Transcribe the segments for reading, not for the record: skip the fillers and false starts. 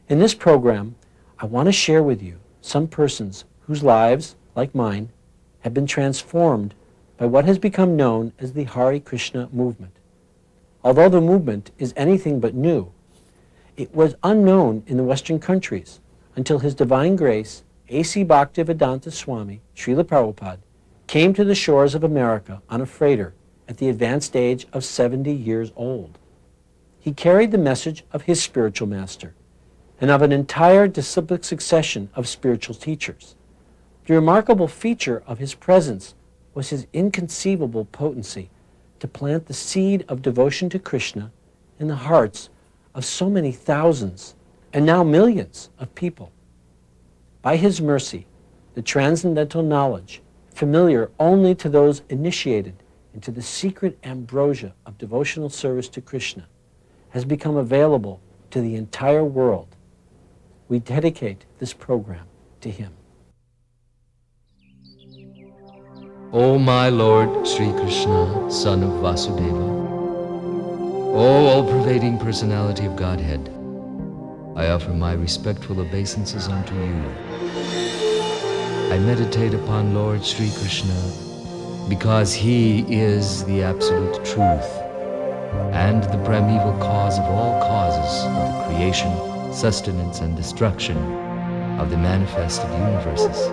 In this program, I want to share with you some persons whose lives, like mine, have been transformed by what has become known as the Hare Krishna movement. Although the movement is anything but new, it was unknown in the Western countries until His Divine Grace, A.C. Bhaktivedanta Swami, Srila Prabhupada, came to the shores of America on a freighter at the advanced age of 70 years old. He carried the message of his spiritual master and of an entire disciplic succession of spiritual teachers. The remarkable feature of his presence was his inconceivable potency to plant the seed of devotion to Krishna in the hearts of so many thousands and now millions of people. By his mercy, the transcendental knowledge, familiar only to those initiated into the secret ambrosia of devotional service to Krishna, has become available to the entire world. We dedicate this program to him. O my Lord Sri Krishna, son of Vasudeva, O all-pervading personality of Godhead, I offer my respectful obeisances unto you. I meditate upon Lord Sri Krishna because he is the absolute truth and the primeval cause of all causes of the creation, sustenance, and destruction of the manifested universes.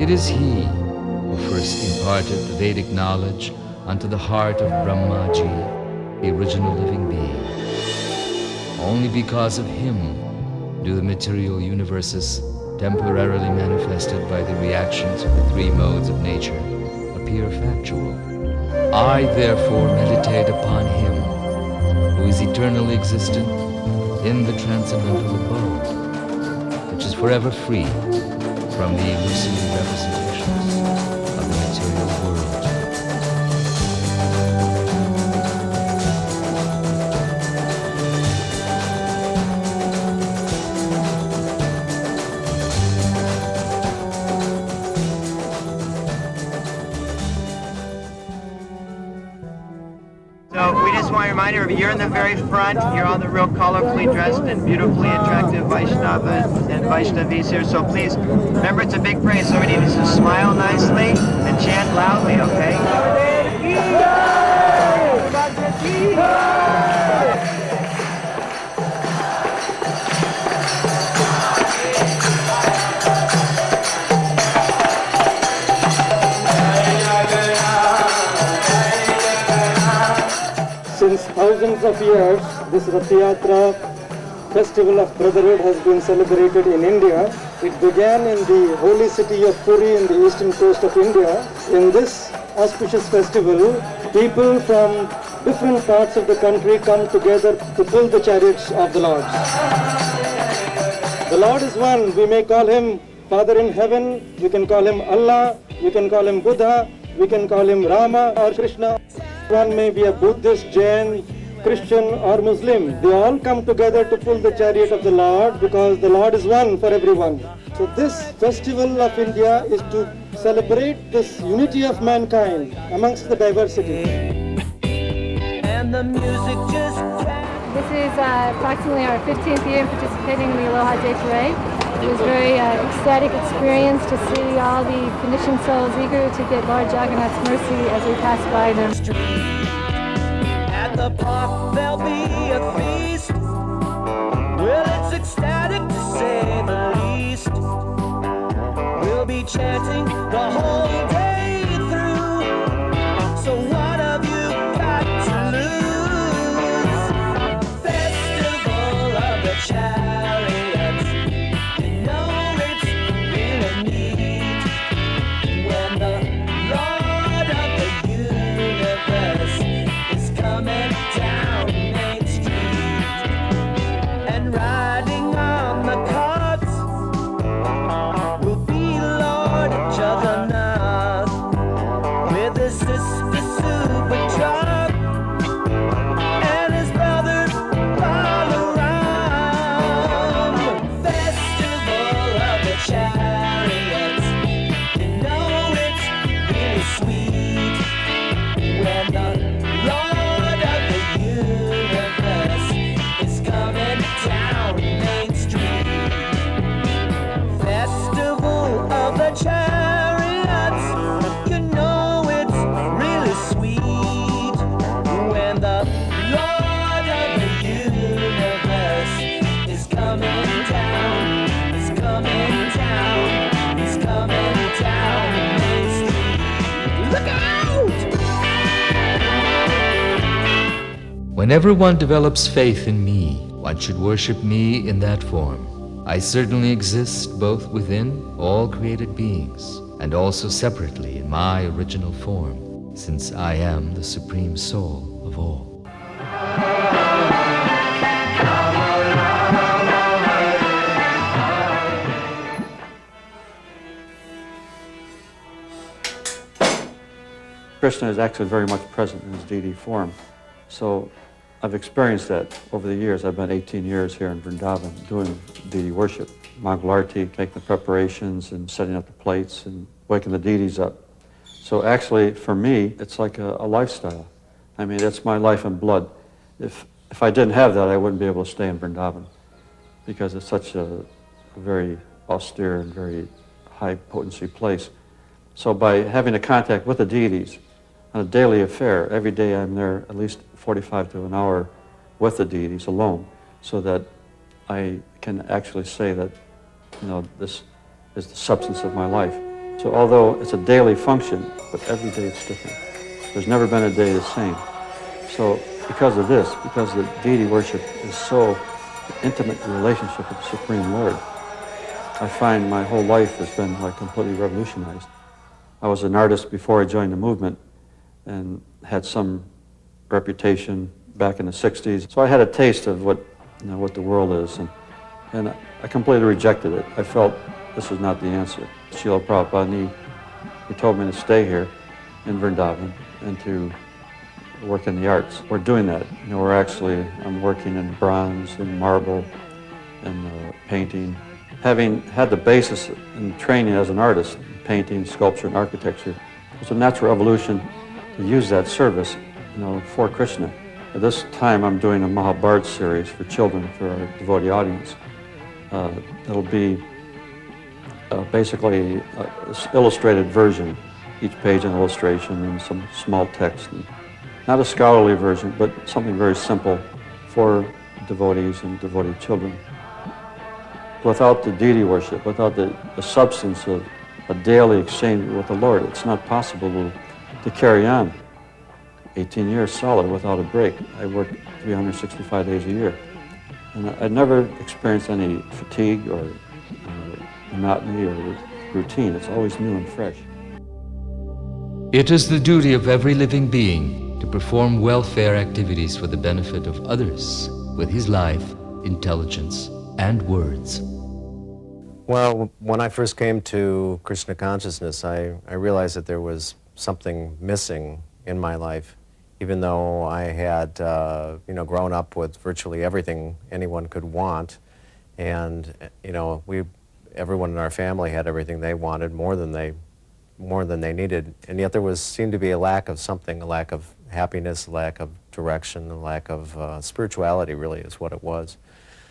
It is he who first imparted the Vedic knowledge unto the heart of Brahmaji, the original living being. Only because of him do the material universes, temporarily manifested by the reactions of the three modes of nature, appear factual. I therefore meditate upon him who is eternally existent in the transcendental abode, which is forever free from the illusory representations of the material world. So we just want to remind you, you're in the very front, you're all the real colorfully dressed and beautifully attractive Vaishnavas and Vaishnavis here, so please, remember it's a big parade, so we need to smile nicely and chant loudly, okay? Since thousands of years, this Rath Yatra festival of brotherhood has been celebrated in India. It began in the holy city of Puri in the eastern coast of India. In this auspicious festival, people from different parts of the country come together to pull the chariots of the Lord. The Lord is one. We may call him Father in heaven, we can call him Allah, we can call him Buddha, we can call him Rama or Krishna. One may be a Buddhist, Jain, Christian or Muslim. They all come together to pull the chariot of the Lord because the Lord is one for everyone. So this festival of India is to celebrate this unity of mankind amongst the diversity. And the music just This is approximately our 15th year participating in the Aloha Day Parade. It was a very ecstatic experience to see all the conditioned souls eager to get Lord Jagannath's mercy as we pass by them. At the park there'll be a feast. Well, it's ecstatic to say the least. We'll be chanting the whole day through. So what have you got to lose? Festival of the Chariots. You know it's really neat when the Lord of the universe is coming down Main Street and riding on the carts will be Lord Whenever one develops faith in me, one should worship me in that form. I certainly exist both within all created beings and also separately in my original form, since I am the Supreme Soul of all. Krishna is actually very much present in his deity form. So I've experienced that over the years. I've been 18 years here in Vrindavan doing deity worship, Mangal Arati, making the preparations and setting up the plates and waking the deities up. So actually, for me, it's like a lifestyle. I mean, it's my life and blood. If I didn't have that, I wouldn't be able to stay in Vrindavan because it's such a very austere and very high potency place. So by having a contact with the deities on a daily affair, every day I'm there at least 45 to an hour with the deities alone, so that I can actually say that, you know, this is the substance of my life. So although it's a daily function, but every day it's different. There's never been a day the same. So because of this, because the deity worship is so intimate relationship with the Supreme Lord, I find my whole life has been like completely revolutionized. I was an artist before I joined the movement and had some reputation back in the 60s. So I had a taste of what the world is, and I completely rejected it. I felt this was not the answer. Srila Prabhupada, he told me to stay here in Vrindavan and to work in the arts. We're doing that. You know, I'm working in bronze and marble and painting. Having had the basis in training as an artist, painting, sculpture, and architecture, it's a natural evolution to use that service, you know, for Krishna. At this time, I'm doing a Mahabharata series for children, for our devotee audience. It'll be basically an illustrated version, each page an illustration and some small text. And not a scholarly version, but something very simple for devotees and devotee children. Without the deity worship, without the substance of a daily exchange with the Lord, it's not possible to carry on 18 years solid without a break. I work 365 days a year. And I never experienced any fatigue or monotony or routine. It's always new and fresh. It is the duty of every living being to perform welfare activities for the benefit of others with his life, intelligence, and words. Well, when I first came to Krishna consciousness, I realized that there was something missing in my life, even though I had grown up with virtually everything anyone could want, and everyone in our family had everything they wanted, more than they needed, and yet there seemed to be a lack of something, a lack of happiness, a lack of direction, a lack of spirituality, really, is what it was.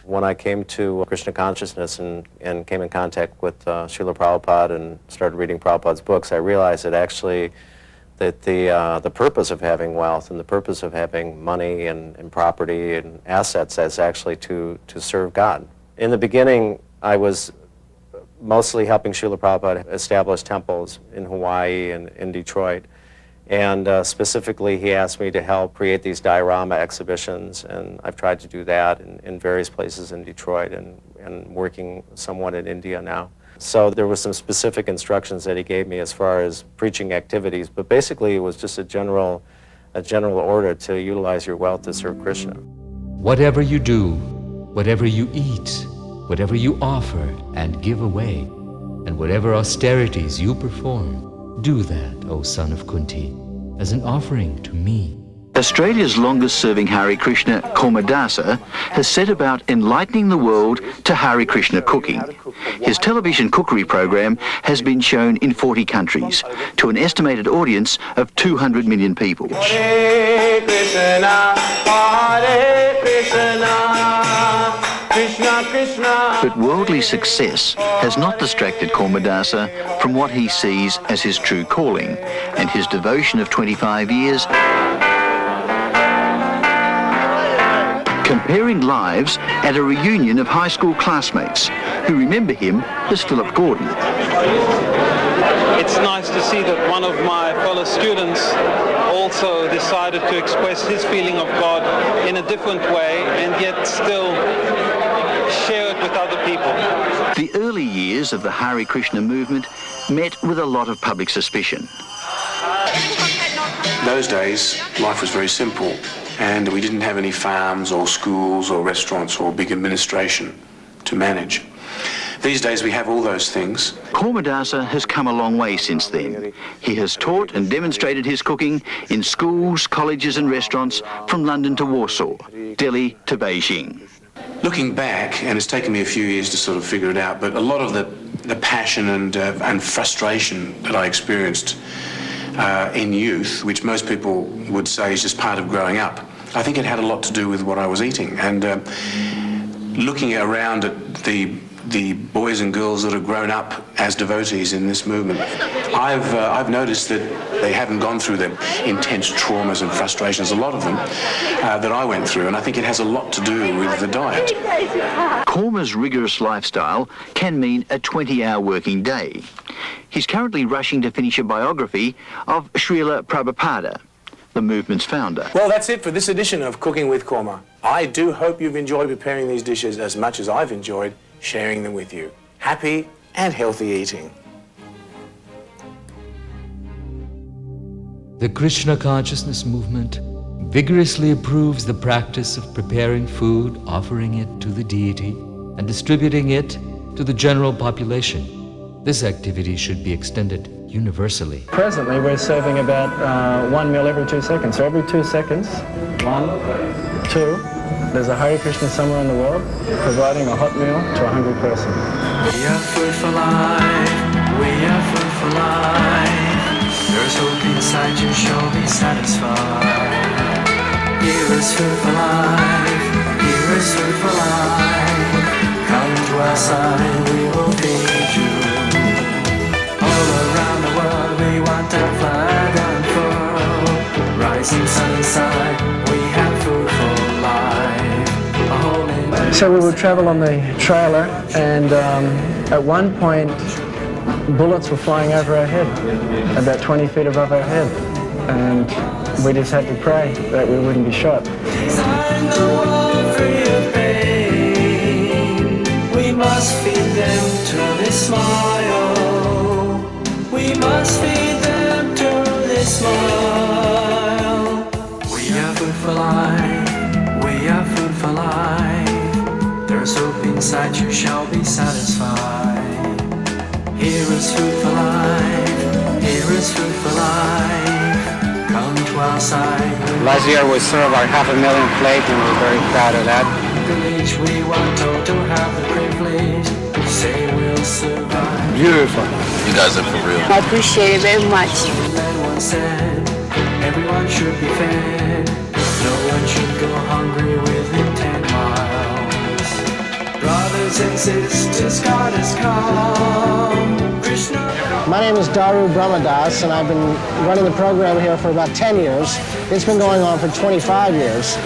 When I came to Krishna consciousness and came in contact with Srila Prabhupada and started reading Prabhupada's books, I realized that actually that the purpose of having wealth and the purpose of having money and property and assets is actually to serve God. In the beginning, I was mostly helping Srila Prabhupada establish temples in Hawaii and in Detroit. And specifically, he asked me to help create these diorama exhibitions, and I've tried to do that in various places in Detroit and working somewhat in India now. So there was some specific instructions that he gave me as far as preaching activities, but basically it was just a general order to utilize your wealth to serve Krishna. Whatever you do, whatever you eat, whatever you offer and give away, and whatever austerities you perform, do that, O son of Kunti, as an offering to me. Australia's longest-serving Hare Krishna, Kormadasa, has set about enlightening the world to Hare Krishna cooking. His television cookery program has been shown in 40 countries to an estimated audience of 200 million people. Hare Krishna, Hare Krishna, Krishna Krishna. But worldly success has not distracted Kormadasa from what he sees as his true calling, and his devotion of 25 years comparing lives at a reunion of high school classmates who remember him as Philip Gordon. It's it's nice to see that one of my fellow students also decided to express his feeling of God in a different way and yet still share it with other people. The early years of the Hare Krishna movement met with a lot of public suspicion. Those days, life was very simple, and we didn't have any farms or schools or restaurants or big administration to manage. These days we have all those things. Kormadasa has come a long way since then. He has taught and demonstrated his cooking in schools, colleges and restaurants from London to Warsaw, Delhi to Beijing. Looking back, and it's taken me a few years to sort of figure it out, but a lot of the passion and frustration that I experienced in youth, which most people would say is just part of growing up, I think it had a lot to do with what I was eating. And looking around at the boys and girls that have grown up as devotees in this movement, I've noticed that they haven't gone through the intense traumas and frustrations, a lot of them, that I went through, and I think it has a lot to do with the diet. Korma's rigorous lifestyle can mean a 20-hour working day. He's currently rushing to finish a biography of Srila Prabhupada, the movement's founder. Well, that's it for this edition of Cooking with Korma. I do hope you've enjoyed preparing these dishes as much as I've enjoyed sharing them with you. Happy and healthy eating. The Krishna consciousness movement vigorously approves the practice of preparing food, offering it to the deity, and distributing it to the general population. This activity should be extended universally. Presently, we're serving about 1 meal every 2 seconds. So every 2 seconds, 1, 2, there's a Hare Krishna somewhere in the world providing a hot meal to a hungry person. We are food for life, we are food for life. There's hope inside you, shall be satisfied. Here is food for life, here is food for life. Come to our side, we will feed you. All around the world we want our flag unfurled. Rising sun inside, we have food for life. So we would travel on the trailer, and at one point bullets were flying over our head, about 20 feet above our head, and we just had to pray that we wouldn't be shot. We must feed them till they smile. We must feed them till they smile. We are food for life. We are food for life. There's hope inside you, shall be satisfied. Here is food for life. Here is food for life. Come to our side. Last year we served our 500,000 plate, and we're very proud of that. We want all to have the privilege to say we'll survive. Beautiful. You guys are for real. I appreciate it very much. Everyone said everyone should be fed. No one should go hungry within 10 miles. Brothers and sisters, God has come. Krishna. My name is Daru Brahmadas, and I've been running the program here for about 10 years. It's been going on for 25 years.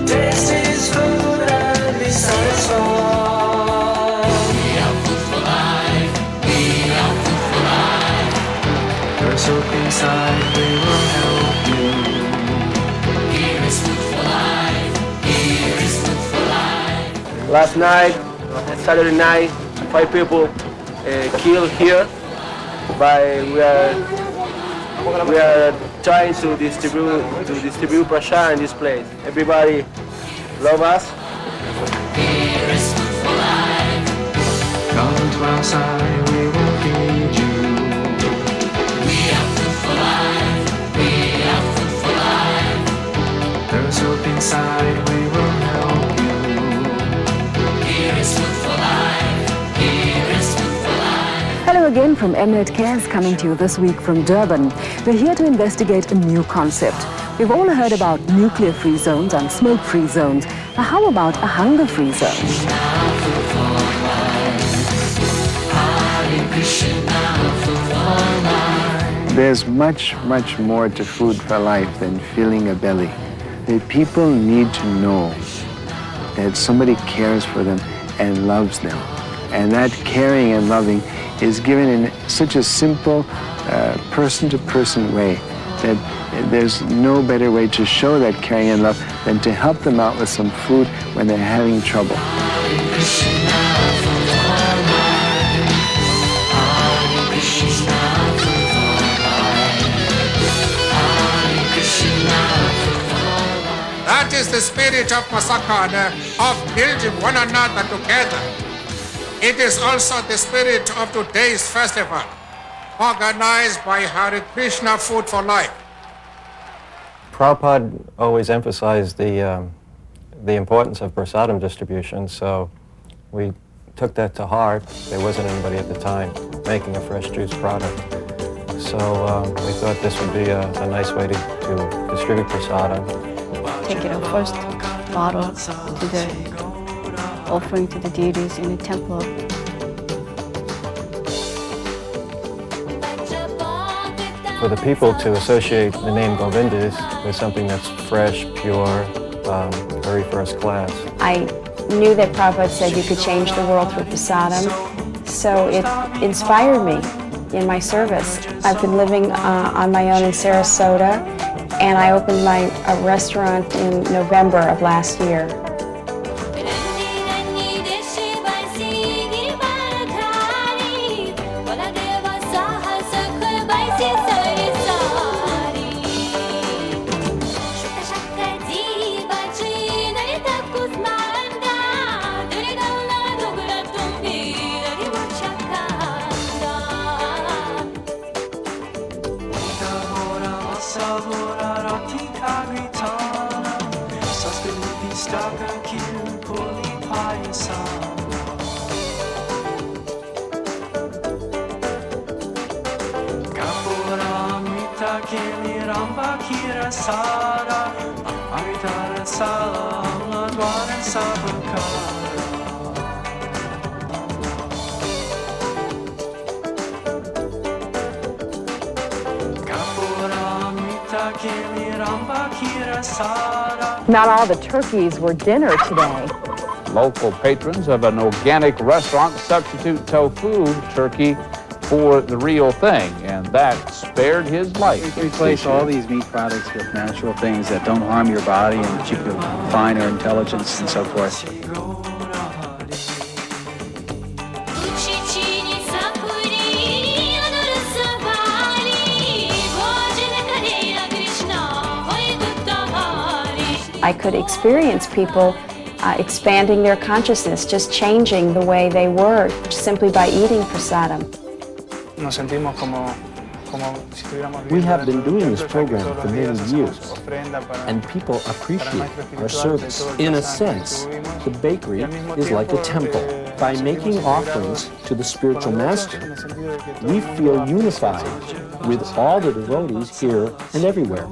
Taste his food and be satisfied. We are food for life. We are food for life. There's hope inside, we will help you. Here is food for life. Here is food for life. Last night, Saturday night, 5 people killed here. We are trying to distribute prasad in this place. Everybody love us. Here is food for life. Come to our side, we will feed you. We are food for life. We are food for life. There's hope inside, we will help you. Here is food for life. Here is food for life. Hello again from Mnet Cares, coming to you this week from Durban. We're here to investigate a new concept. We've all heard about nuclear-free zones and smoke-free zones. But how about a hunger-free zone? There's much, much more to food for life than filling a belly. The people need to know that somebody cares for them and loves them. And that caring and loving is given in such a simple, person-to-person way that there's no better way to show that caring and love than to help them out with some food when they're having trouble. That is the spirit of Masakana, of building one another together. It is also the spirit of today's festival, organized by Hare Krishna Food for Life. Prabhupada always emphasized the importance of prasadam distribution, so we took that to heart. There wasn't anybody at the time making a fresh juice product. So we thought this would be a nice way to distribute prasadam. Take a first bottle to the offering to the deities in the temple. For the people to associate the name Govinda with something that's fresh, pure, very first class. I knew that Prabhupada said you could change the world through prasadam, so it inspired me in my service. I've been living on my own in Sarasota, and I opened a restaurant in November of last year. Not all the turkeys were dinner today. Local patrons of an organic restaurant substitute tofu turkey for the real thing, and that spared his life. Replace all these meat products with natural things that don't harm your body and that you can find our intelligence and so forth. I could experience people expanding their consciousness, just changing the way they were, simply by eating prasadam. We have been doing this program for many years, and people appreciate our service. In a sense, the bakery is like a temple. By making offerings to the spiritual master, we feel unified with all the devotees here and everywhere.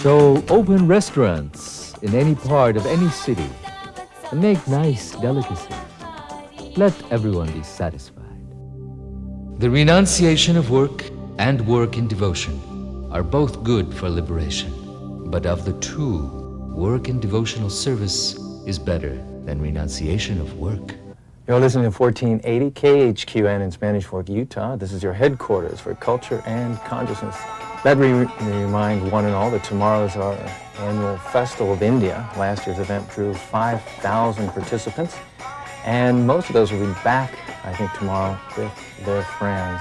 So open restaurants in any part of any city and make nice delicacies. Let everyone be satisfied. The renunciation of work and work in devotion are both good for liberation. But of the two, work in devotional service is better than renunciation of work. You're listening to 1480 KHQN in Spanish Fork, Utah. This is your headquarters for culture and consciousness. Let me remind one and all that tomorrow is our annual Festival of India. Last year's event drew 5,000 participants, and most of those will be back, I think, tomorrow with their friends.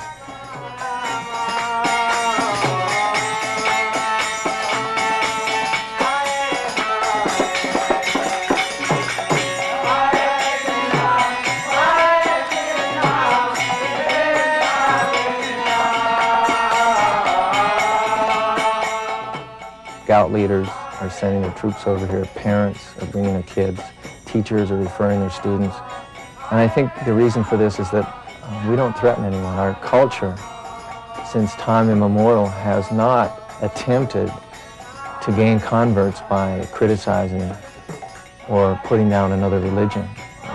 Scout leaders are sending their troops over here, parents are bringing their kids, teachers are referring their students. And I think the reason for this is that we don't threaten anyone. Our culture, since time immemorial, has not attempted to gain converts by criticizing or putting down another religion.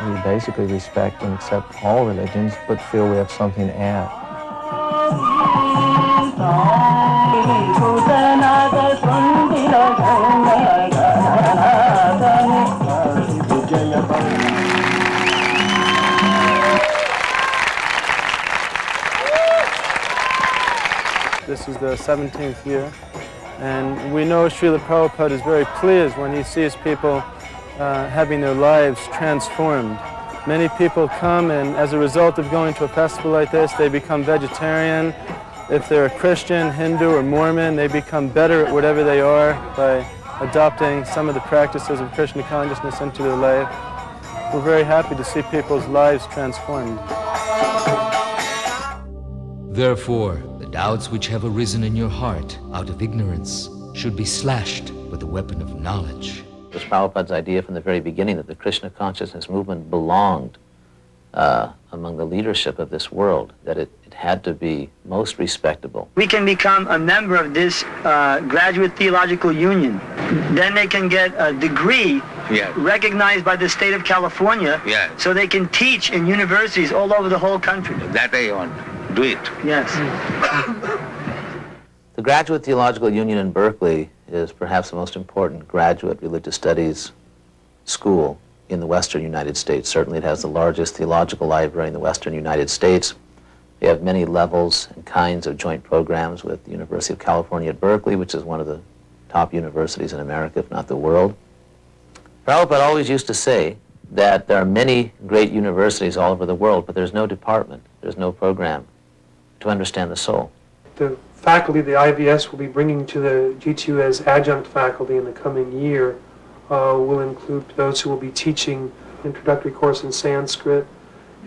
We basically respect and accept all religions, but feel we have something to add. is the 17th year. And we know Srila Prabhupada is very pleased when he sees people having their lives transformed. Many people come, and as a result of going to a festival like this, they become vegetarian. If they're a Christian, Hindu, or Mormon, they become better at whatever they are by adopting some of the practices of Krishna consciousness into their life. We're very happy to see people's lives transformed. Therefore, the doubts which have arisen in your heart out of ignorance should be slashed with the weapon of knowledge. It was Prabhupada's idea from the very beginning that the Krishna consciousness movement belonged among the leadership of this world, that it had to be most respectable. We can become a member of this graduate theological union. Then they can get a degree recognized by the state of California, so they can teach in universities all over the whole country. That I want. Do it. Yes. The Graduate Theological Union in Berkeley is perhaps the most important graduate religious studies school in the Western United States. Certainly it has the largest theological library in the Western United States. We have many levels and kinds of joint programs with the University of California at Berkeley, which is one of the top universities in America, if not the world. Prabhupada always used to say that there are many great universities all over the world, but there's no department, there's no program to understand the soul. The faculty the IVS will be bringing to the GTU as adjunct faculty in the coming year will include those who will be teaching introductory course in Sanskrit,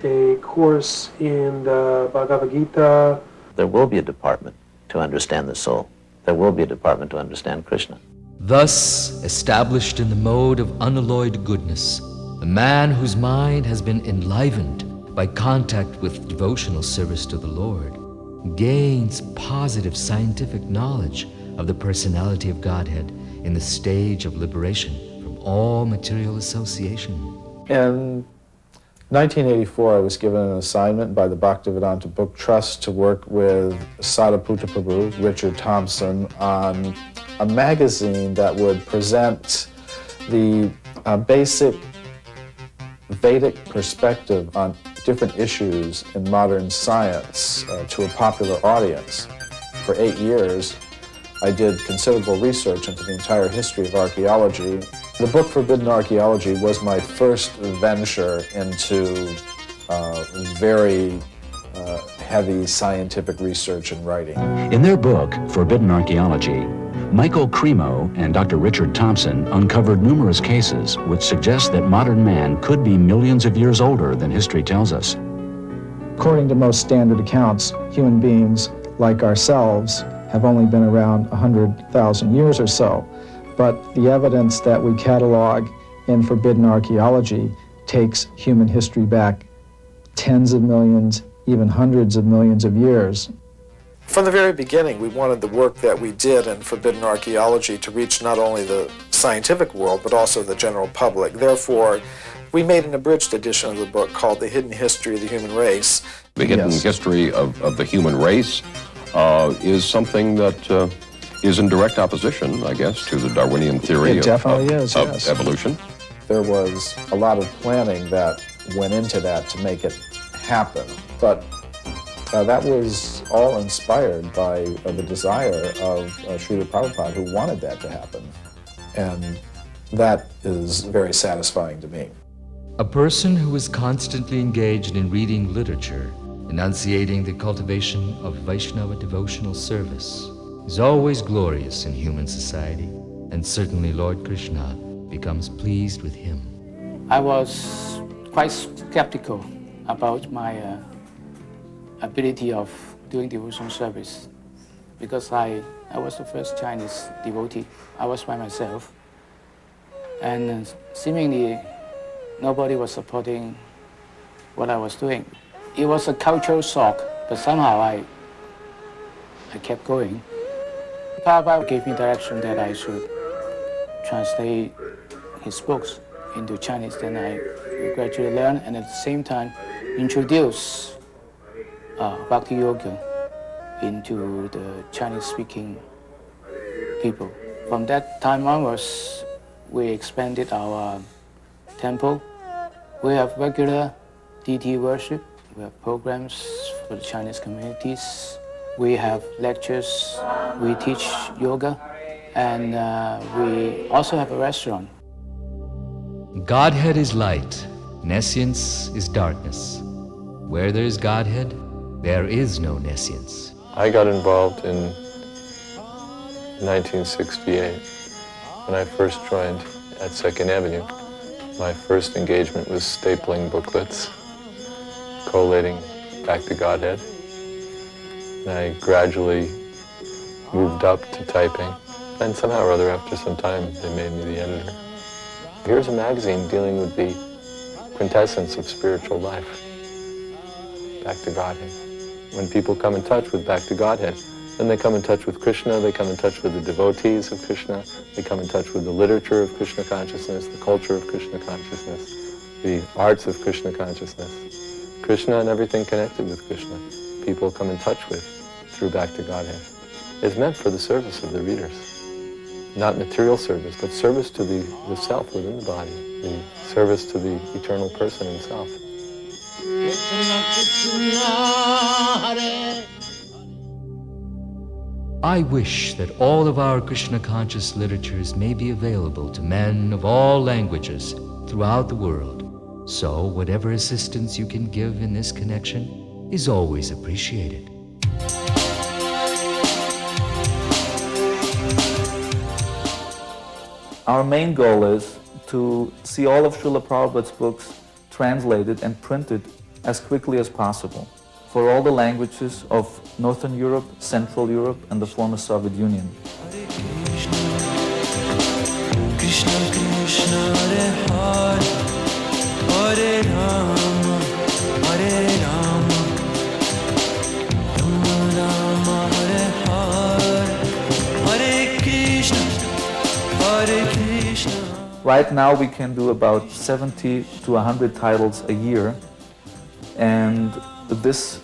a course in the Bhagavad Gita. There will be a department to understand the soul. There will be a department to understand Krishna. Thus, established in the mode of unalloyed goodness, the man whose mind has been enlivened by contact with devotional service to the Lord gains positive scientific knowledge of the personality of Godhead in the stage of liberation from all material association. In 1984, I was given an assignment by the Bhaktivedanta Book Trust to work with Sadhaputta Prabhu, Richard Thompson, on a magazine that would present the basic Vedic perspective on different issues in modern science to a popular audience. For 8 years, I did considerable research into the entire history of archaeology. The book Forbidden Archaeology was my first venture into very heavy scientific research and writing. In their book, Forbidden Archaeology, Michael Cremo and Dr. Richard Thompson uncovered numerous cases which suggest that modern man could be millions of years older than history tells us. According to most standard accounts, human beings, like ourselves, have only been around 100,000 years or so. But the evidence that we catalog in Forbidden Archaeology takes human history back tens of millions, even hundreds of millions of years. From the very beginning, we wanted the work that we did in Forbidden Archaeology to reach not only the scientific world, but also the general public. Therefore, we made an abridged edition of the book called The Hidden History of the Human Race. The hidden history of the human race is something that is in direct opposition, I guess, to the Darwinian theory It definitely is, of yes. evolution. There was a lot of planning that went into that to make it happen, but that was all inspired by the desire of Srila Prabhupada, who wanted that to happen. And that is very satisfying to me. A person who is constantly engaged in reading literature, enunciating the cultivation of Vaishnava devotional service, is always glorious in human society, and certainly Lord Krishna becomes pleased with him. I was quite skeptical about my ability of doing devotional service because I was the first Chinese devotee. I was by myself, and seemingly nobody was supporting what I was doing. It was a cultural shock, but somehow I kept going. Prabhupada gave me direction that I should translate his books into Chinese. Then I gradually learned, and at the same time introduce Bhakti Yoga into the Chinese-speaking people. From that time onwards, we expanded our temple. We have regular deity worship. We have programs for the Chinese communities. We have lectures, we teach yoga, and we also have a restaurant. Godhead is light, nescience is darkness. Where there is Godhead, there is no nescience. I got involved in 1968 when I first joined at 2nd Avenue. My first engagement was stapling booklets, collating Back to Godhead. And I gradually moved up to typing. And somehow or other, after some time, they made me the editor. Here's a magazine dealing with the quintessence of spiritual life, Back to Godhead. When people come in touch with Back to Godhead, then they come in touch with Krishna, they come in touch with the devotees of Krishna, they come in touch with the literature of Krishna consciousness, the culture of Krishna consciousness, the arts of Krishna consciousness. Krishna and everything connected with Krishna, people come in touch with through Back to Godhead. It's meant for the service of the readers. Not material service, but service to the self within the body, the service to the eternal person himself. I wish that all of our Krishna-conscious literatures may be available to men of all languages throughout the world. So whatever assistance you can give in this connection is always appreciated. Our main goal is to see all of Srila Prabhupada's books translated and printed as quickly as possible for all the languages of Northern Europe, Central Europe, and the former Soviet Union. Krishna Krishna Hare Hare Hare Rama Hare Rama Rama Rama Hare Hare Hare Krishna Hare Krishna. Right now we can do about 70 to 100 titles a year, and this,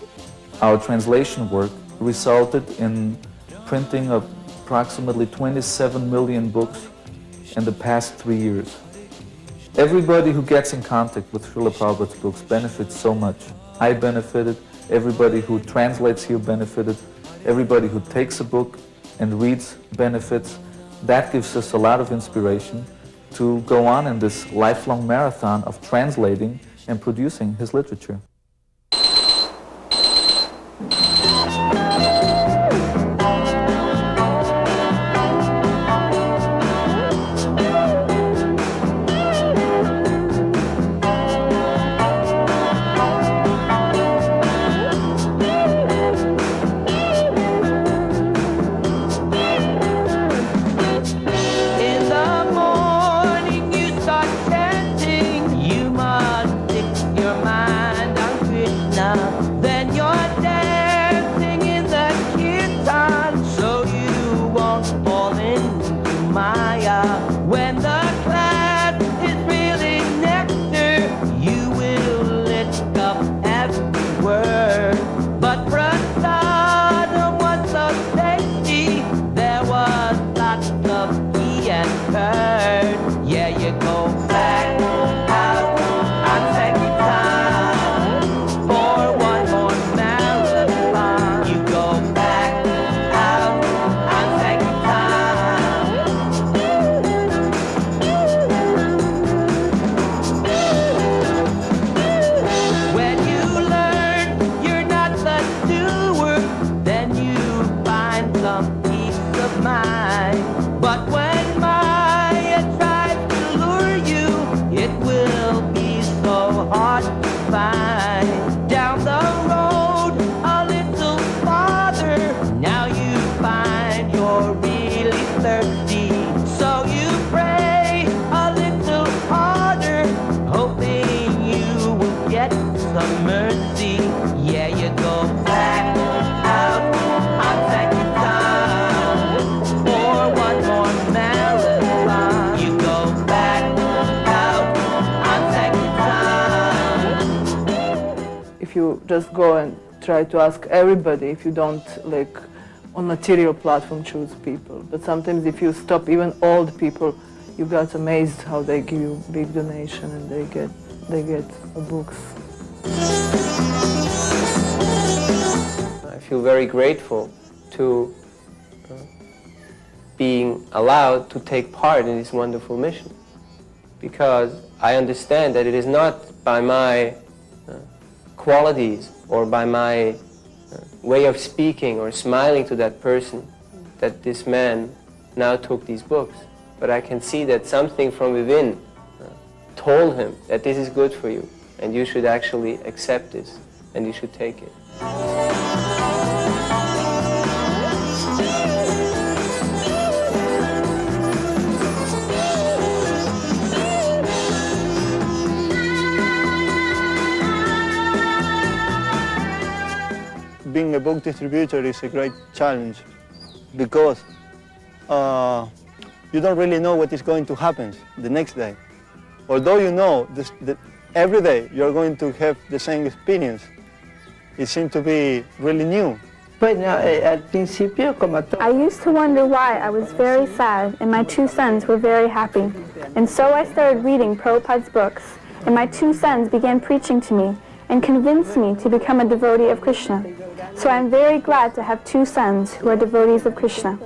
our translation work, resulted in printing of approximately 27 million books in the past 3 years. Everybody who gets in contact with Srila Prabhupada's books benefits so much. I benefited, everybody who translates here benefited, everybody who takes a book and reads benefits. That gives us a lot of inspiration to go on in this lifelong marathon of translating and producing his literature. If you just go and try to ask everybody, if you don't, like, on material platform choose people. But sometimes if you stop even old people, you got amazed how they give you big donation and they get books. If feel very grateful to being allowed to take part in this wonderful mission, because I understand that it is not by my qualities or by my way of speaking or smiling to that person that this man now took these books, but I can see that something from within told him that this is good for you and you should actually accept this and you should take it. Being a book distributor is a great challenge because you don't really know what is going to happen the next day. Although you know that every day you're going to have the same experience, it seems to be really new. I used to wonder why I was very sad and my two sons were very happy. And so I started reading Prabhupada's books, and my two sons began preaching to me and convinced me to become a devotee of Krishna. So I'm very glad to have two sons who are devotees of Krishna.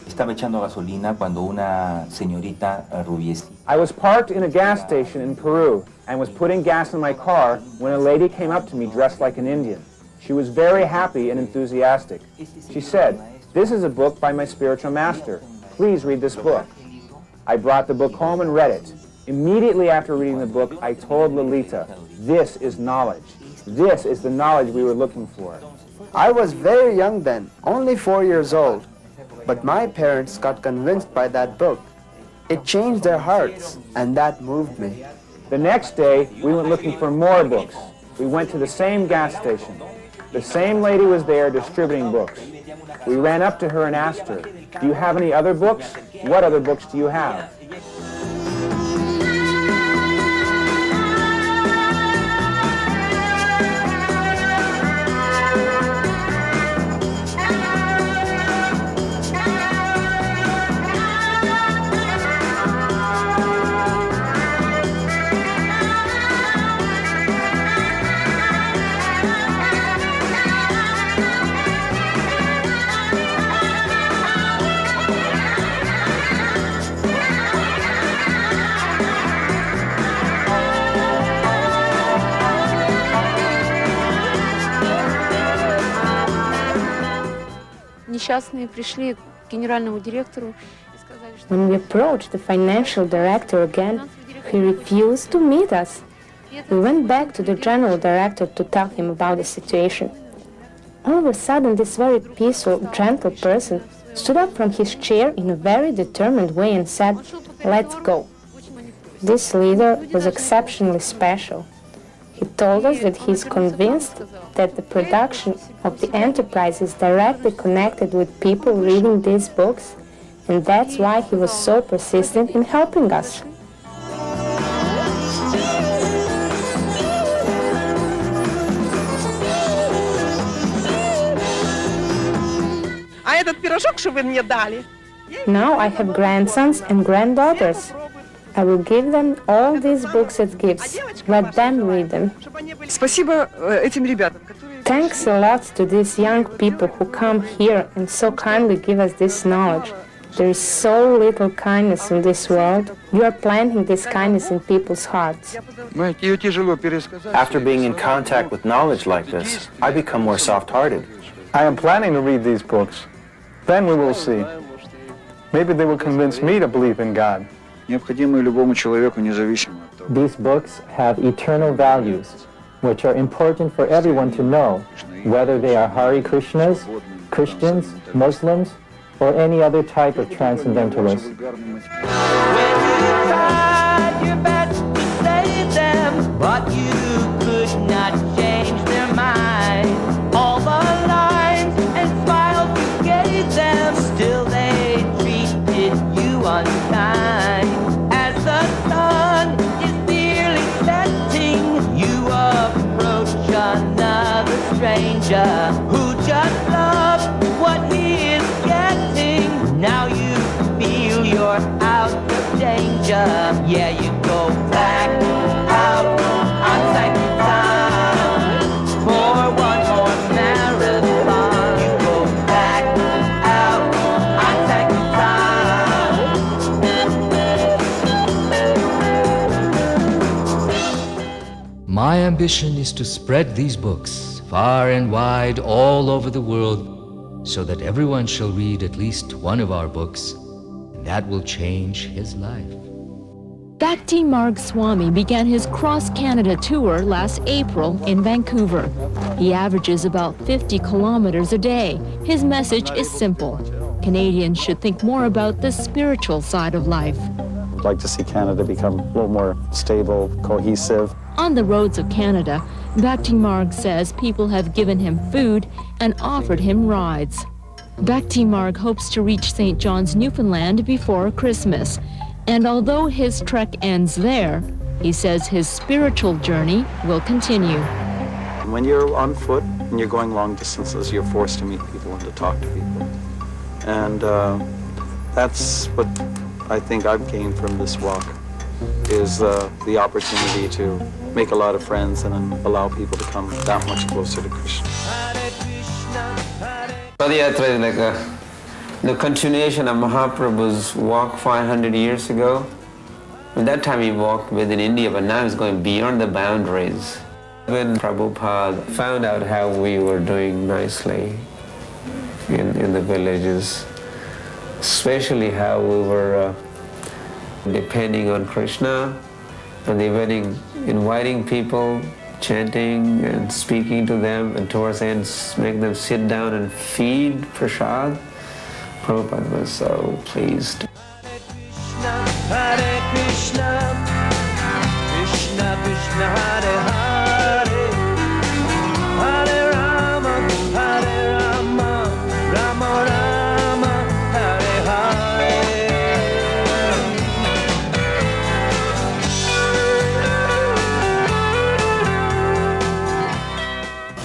Estaba echando gasolina cuando una señorita rubiecita. I was parked in a gas station in Peru and was putting gas in my car when a lady came up to me dressed like an Indian. She was very happy and enthusiastic. She said, "This is a book by my spiritual master. Please read this book." I brought the book home and read it. Immediately after reading the book, I told Lalita, "This is knowledge. This is the knowledge we were looking for." I was very young then, only 4 years old. But my parents got convinced by that book. It changed their hearts, and that moved me. The next day, we went looking for more books. We went to the same gas station. The same lady was there distributing books. We ran up to her and asked her, "Do you have any other books? What other books do you have?" When we approached the financial director again, he refused to meet us. We went back to the general director to tell him about the situation. All of a sudden, this very peaceful, gentle person stood up from his chair in a very determined way and said, "Let's go." This leader was exceptionally special. He told us that he is convinced that the production of the enterprise is directly connected with people reading these books, and that's why he was so persistent in helping us. Now I have grandsons and granddaughters. I will give them all these books as gifts. Let them read them. Thanks a lot to these young people who come here and so kindly give us this knowledge. There is so little kindness in this world. You are planting this kindness in people's hearts. After being in contact with knowledge like this, I become more soft-hearted. I am planning to read these books. Then we will see. Maybe they will convince me to believe in God. These books have eternal values, which are important for everyone to know, whether they are Hare Krishnas, Christians, Muslims, or any other type of transcendentalist. But you could not change their mind. All the lines and smiles you gave them, still they treated you unkind. As the sun is nearly setting, you approach another stranger who just loves what he is getting. Now you feel your Yeah, you go back out on Sankirtan for one more marathon. You go back out on Sankirtan. My ambition is to spread these books far and wide all over the world so that everyone shall read at least one of our books, and that will change his life. Bhakti Marg Swami began his cross-Canada tour last April in Vancouver. He averages about 50 kilometers a day. His message is simple. Canadians should think more about the spiritual side of life. I'd like to see Canada become a little more stable, cohesive. On the roads of Canada, Bhakti Marg says people have given him food and offered him rides. Bhakti Marg hopes to reach St. John's, Newfoundland before Christmas. And although his trek ends there, he says his spiritual journey will continue. When you're on foot and you're going long distances, you're forced to meet people and to talk to people. And that's what I think I've gained from this walk, is the opportunity to make a lot of friends and then allow people to come that much closer to Krishna. Padayatra is like the continuation of Mahaprabhu's walk 500 years ago. At that time he walked within India, but now he's going beyond the boundaries. When Prabhupada found out how we were doing nicely in the villages, especially how we were depending on Krishna, and they were inviting people, chanting and speaking to them, and towards the end make them sit down and feed prasad. Prabhupada was so pleased. Hare Krishna, Krishna Krishna Hare Hare, Hare Rama, Hare Rama, Rama Rama, Hare Hare.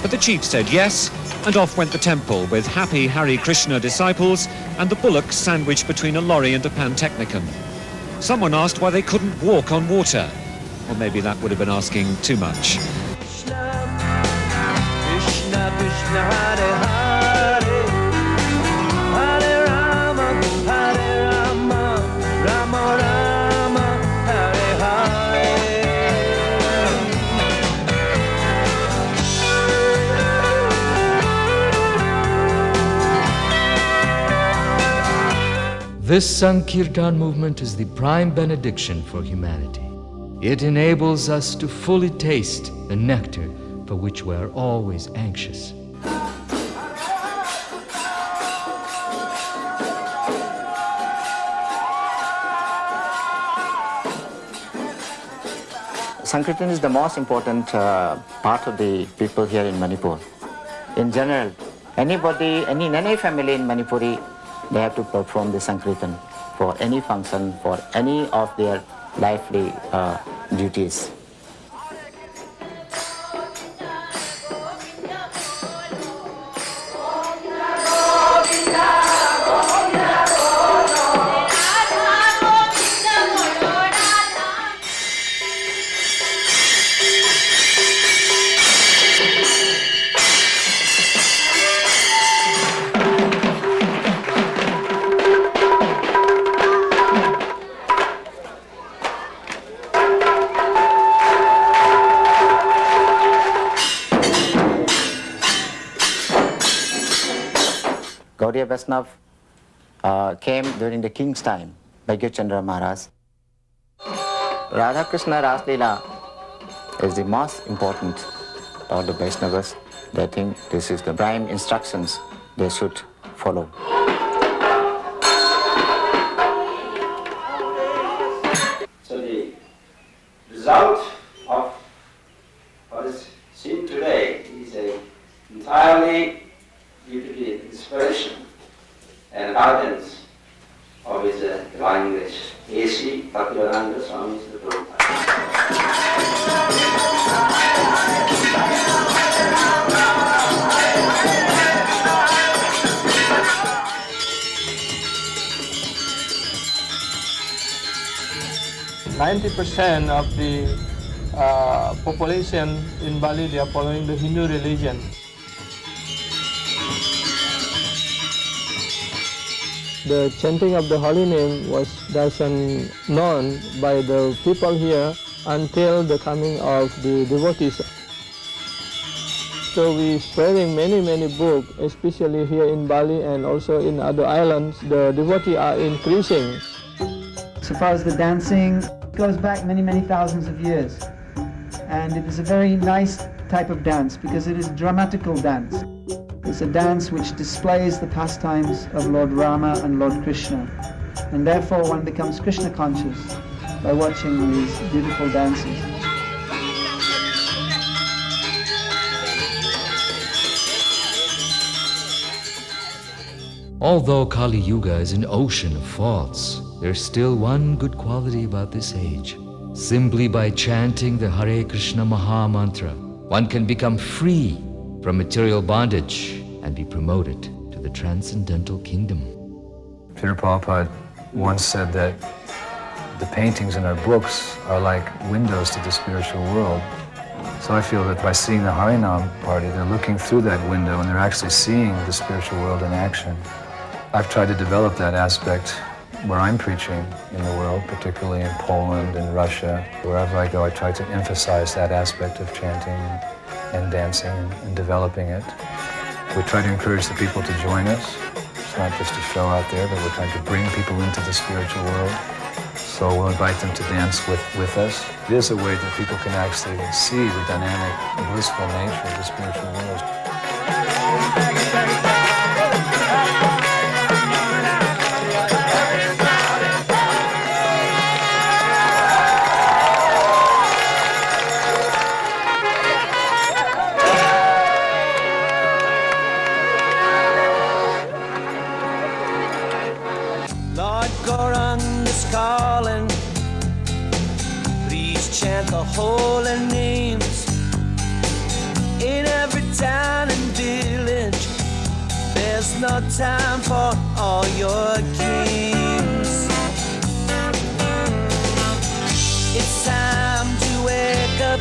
But the chief said yes, and off went the temple with happy Hare Krishna disciples and the bullocks sandwiched between a lorry and a pantechnicon. Someone asked why they couldn't walk on water. Or maybe that would have been asking too much. Krishna, Krishna Krishna Hare Hare, Hare Rama, Hare Rama, Rama Rama, Hare Hare. This Sankirtan movement is the prime benediction for humanity. It enables us to fully taste the nectar for which we are always anxious. Sankirtan is the most important part of the people here in Manipur. In general, anybody, any family in Manipuri, they have to perform the Sankirtan for any function, for any of their lively duties. Gaudiya Vaishnav came during the king's time, Bhagya Chandra Maharaj. Radha Krishna Ras Leela is the most important of the Vaishnavas. They think this is the prime instructions they should follow. So the result of what is seen today is entirely due to the inspiration and guidance of His Divine Grace, A.C. Bhaktivedanta Swami Prabhupada. 90% of the population in Bali, they are following the Hindu religion. The chanting of the holy name wasn't known by the people here until the coming of the devotees. So we spreading many books, especially here in Bali and also in other islands. The devotees are increasing. So far as the dancing, it goes back many thousands of years. And it is a very nice type of dance because it is dramatical dance. It's a dance which displays the pastimes of Lord Rama and Lord Krishna. And therefore one becomes Krishna conscious by watching these beautiful dances. Although Kali Yuga is an ocean of faults, there's still one good quality about this age. Simply by chanting the Hare Krishna Maha Mantra, one can become free from material bondage and be promoted to the transcendental kingdom. Srila Prabhupada once said that the paintings in our books are like windows to the spiritual world. So I feel that by seeing the Harinam party, they're looking through that window and they're actually seeing the spiritual world in action. I've tried to develop that aspect where I'm preaching in the world, particularly in Poland and Russia. Wherever I go, I try to emphasize that aspect of chanting and dancing and developing it. We try to encourage the people to join us. It's not just a show out there, but we're trying to bring people into the spiritual world. So we'll invite them to dance with us. It is a way that people can actually see the dynamic, blissful nature of the spiritual world. Lord Gauranga is calling. Please chant the holy names. In every town and village, there's no time for all your games. It's time to wake up,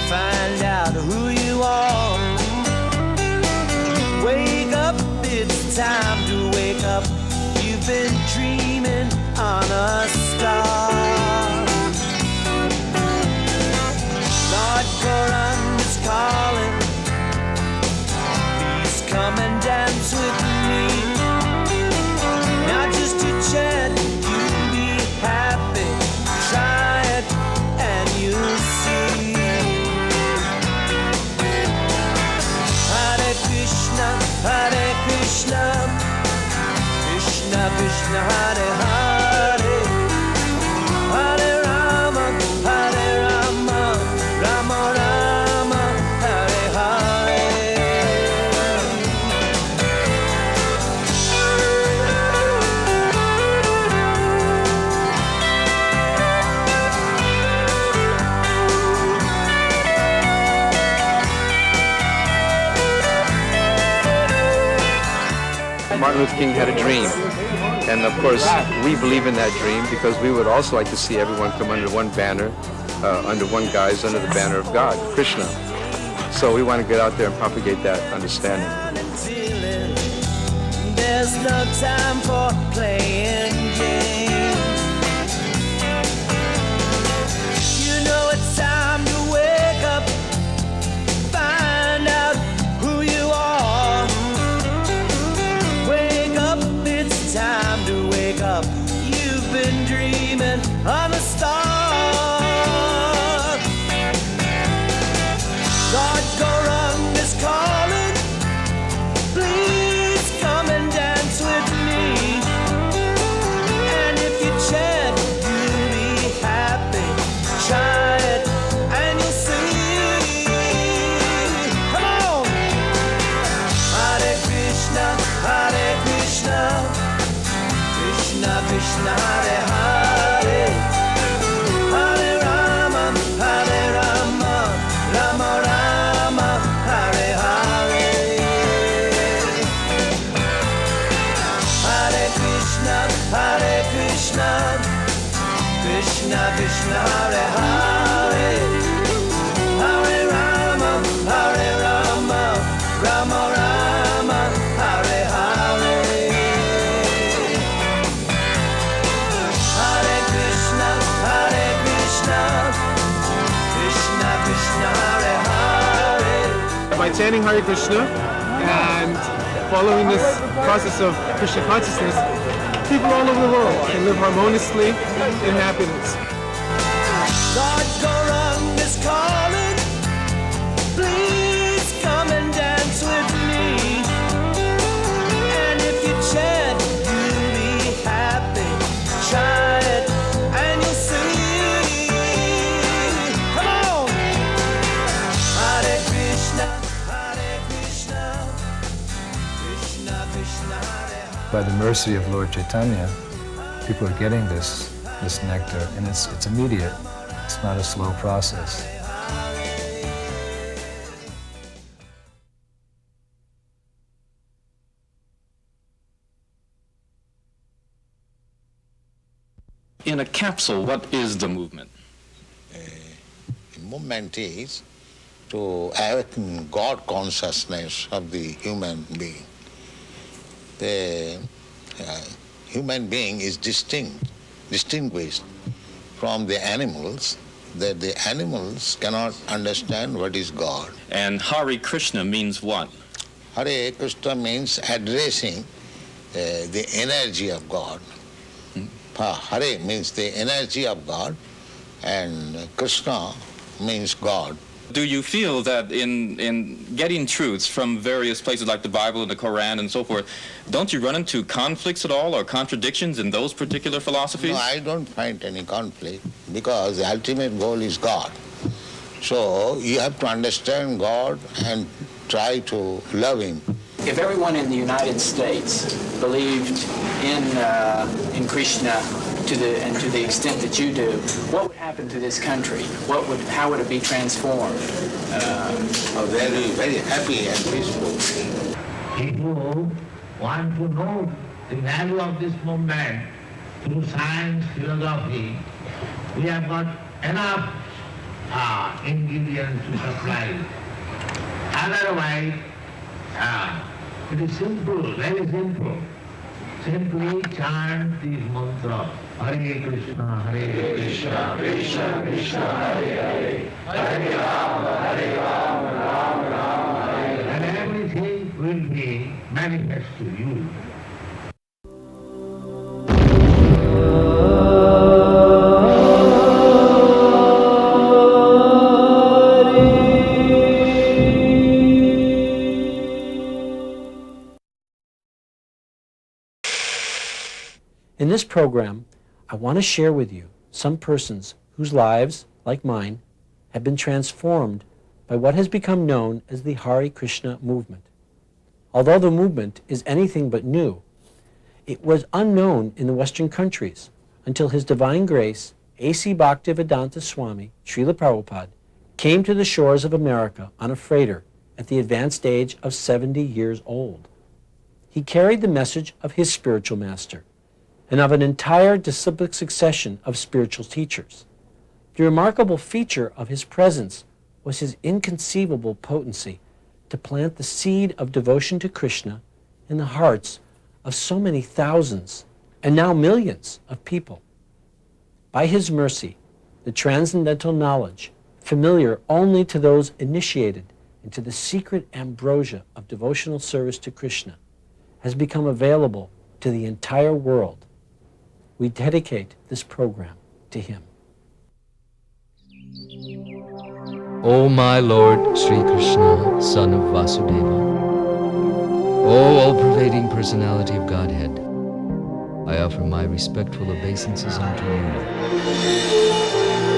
find out who you are. Wake up, it's time to wake up. You've been dreaming on a star. Lord Gauranga calling. Please come and dance with me. Not just to chant, you'll be happy. Try it and you'll see. Hare Krishna, Hare Krishna. Krishna Krishna Hare Hare, Hare Rama, Hare Rama, Rama Rama, Hare Hare. Martin Luther King had a dream. And of course, we believe in that dream because we would also like to see everyone come under one banner, under one guise, under the banner of God, Krishna. So we want to get out there and propagate that understanding. There's no time for playing games. You know it's time to wake up, find out who you are. Wake up, it's time to wake up. You've been dreaming on a star. Lord Gauranga is calling. Please come and dance with me. And if Krishna, Krishna, Hare Hare, Hare Rama, Hare Rama, Rama Rama, Hare Hare. Hare Krishna, Krishna Krishna, Hare Hare. By chanting Hare Krishna and following this process of Krishna consciousness, people all over the world can live harmoniously in happiness. Lord Gauranga is calling, please come and dance with me. And if you chant, you'll be happy. Try it and you'll see. Come on! Hare Krishna, Krishna Krishna, Hare Hare. By the mercy of Lord Chaitanya, people are getting this nectar, and it's immediate. It's not a slow process. In a capsule, what is the movement? The movement is to awaken God consciousness of the human being. The human being is distinguished from the animals, that the animals cannot understand what is God. And Hare Krishna means what? Hare Krishna means addressing the energy of God. Hare means the energy of God, and Krishna means God. Do you feel that in getting truths from various places like the Bible and the Quran and so forth, don't you run into conflicts at all or contradictions in those particular philosophies? No, I don't find any conflict because the ultimate goal is God. So you have to understand God and try to love Him. If everyone in the United States believed in Krishna to the extent that you do, what would happen to this country? How would it be transformed? They'll be very happy and peaceful. If you want to know the value of this movement through science, philosophy, we have got enough ingredients to supply. Otherwise, it is simple, very simple. Simply chant these mantras. Hare Krishna, Krishna Krishna, Hare Hare, Hare Rama, Rama Hare Hare. And everything will be manifest to you. In this program, I want to share with you some persons whose lives, like mine, have been transformed by what has become known as the Hare Krishna movement. Although the movement is anything but new, it was unknown in the Western countries until His Divine Grace, A.C. Bhaktivedanta Swami, Srila Prabhupada, came to the shores of America on a freighter at the advanced age of 70 years old. He carried the message of his spiritual master and of an entire disciplic succession of spiritual teachers. The remarkable feature of his presence was his inconceivable potency to plant the seed of devotion to Krishna in the hearts of so many thousands and now millions of people. By his mercy, the transcendental knowledge, familiar only to those initiated into the secret ambrosia of devotional service to Krishna, has become available to the entire world. We dedicate this program to him. O my Lord Sri Krishna, son of Vasudeva, O all-pervading personality of Godhead, I offer my respectful obeisances unto you.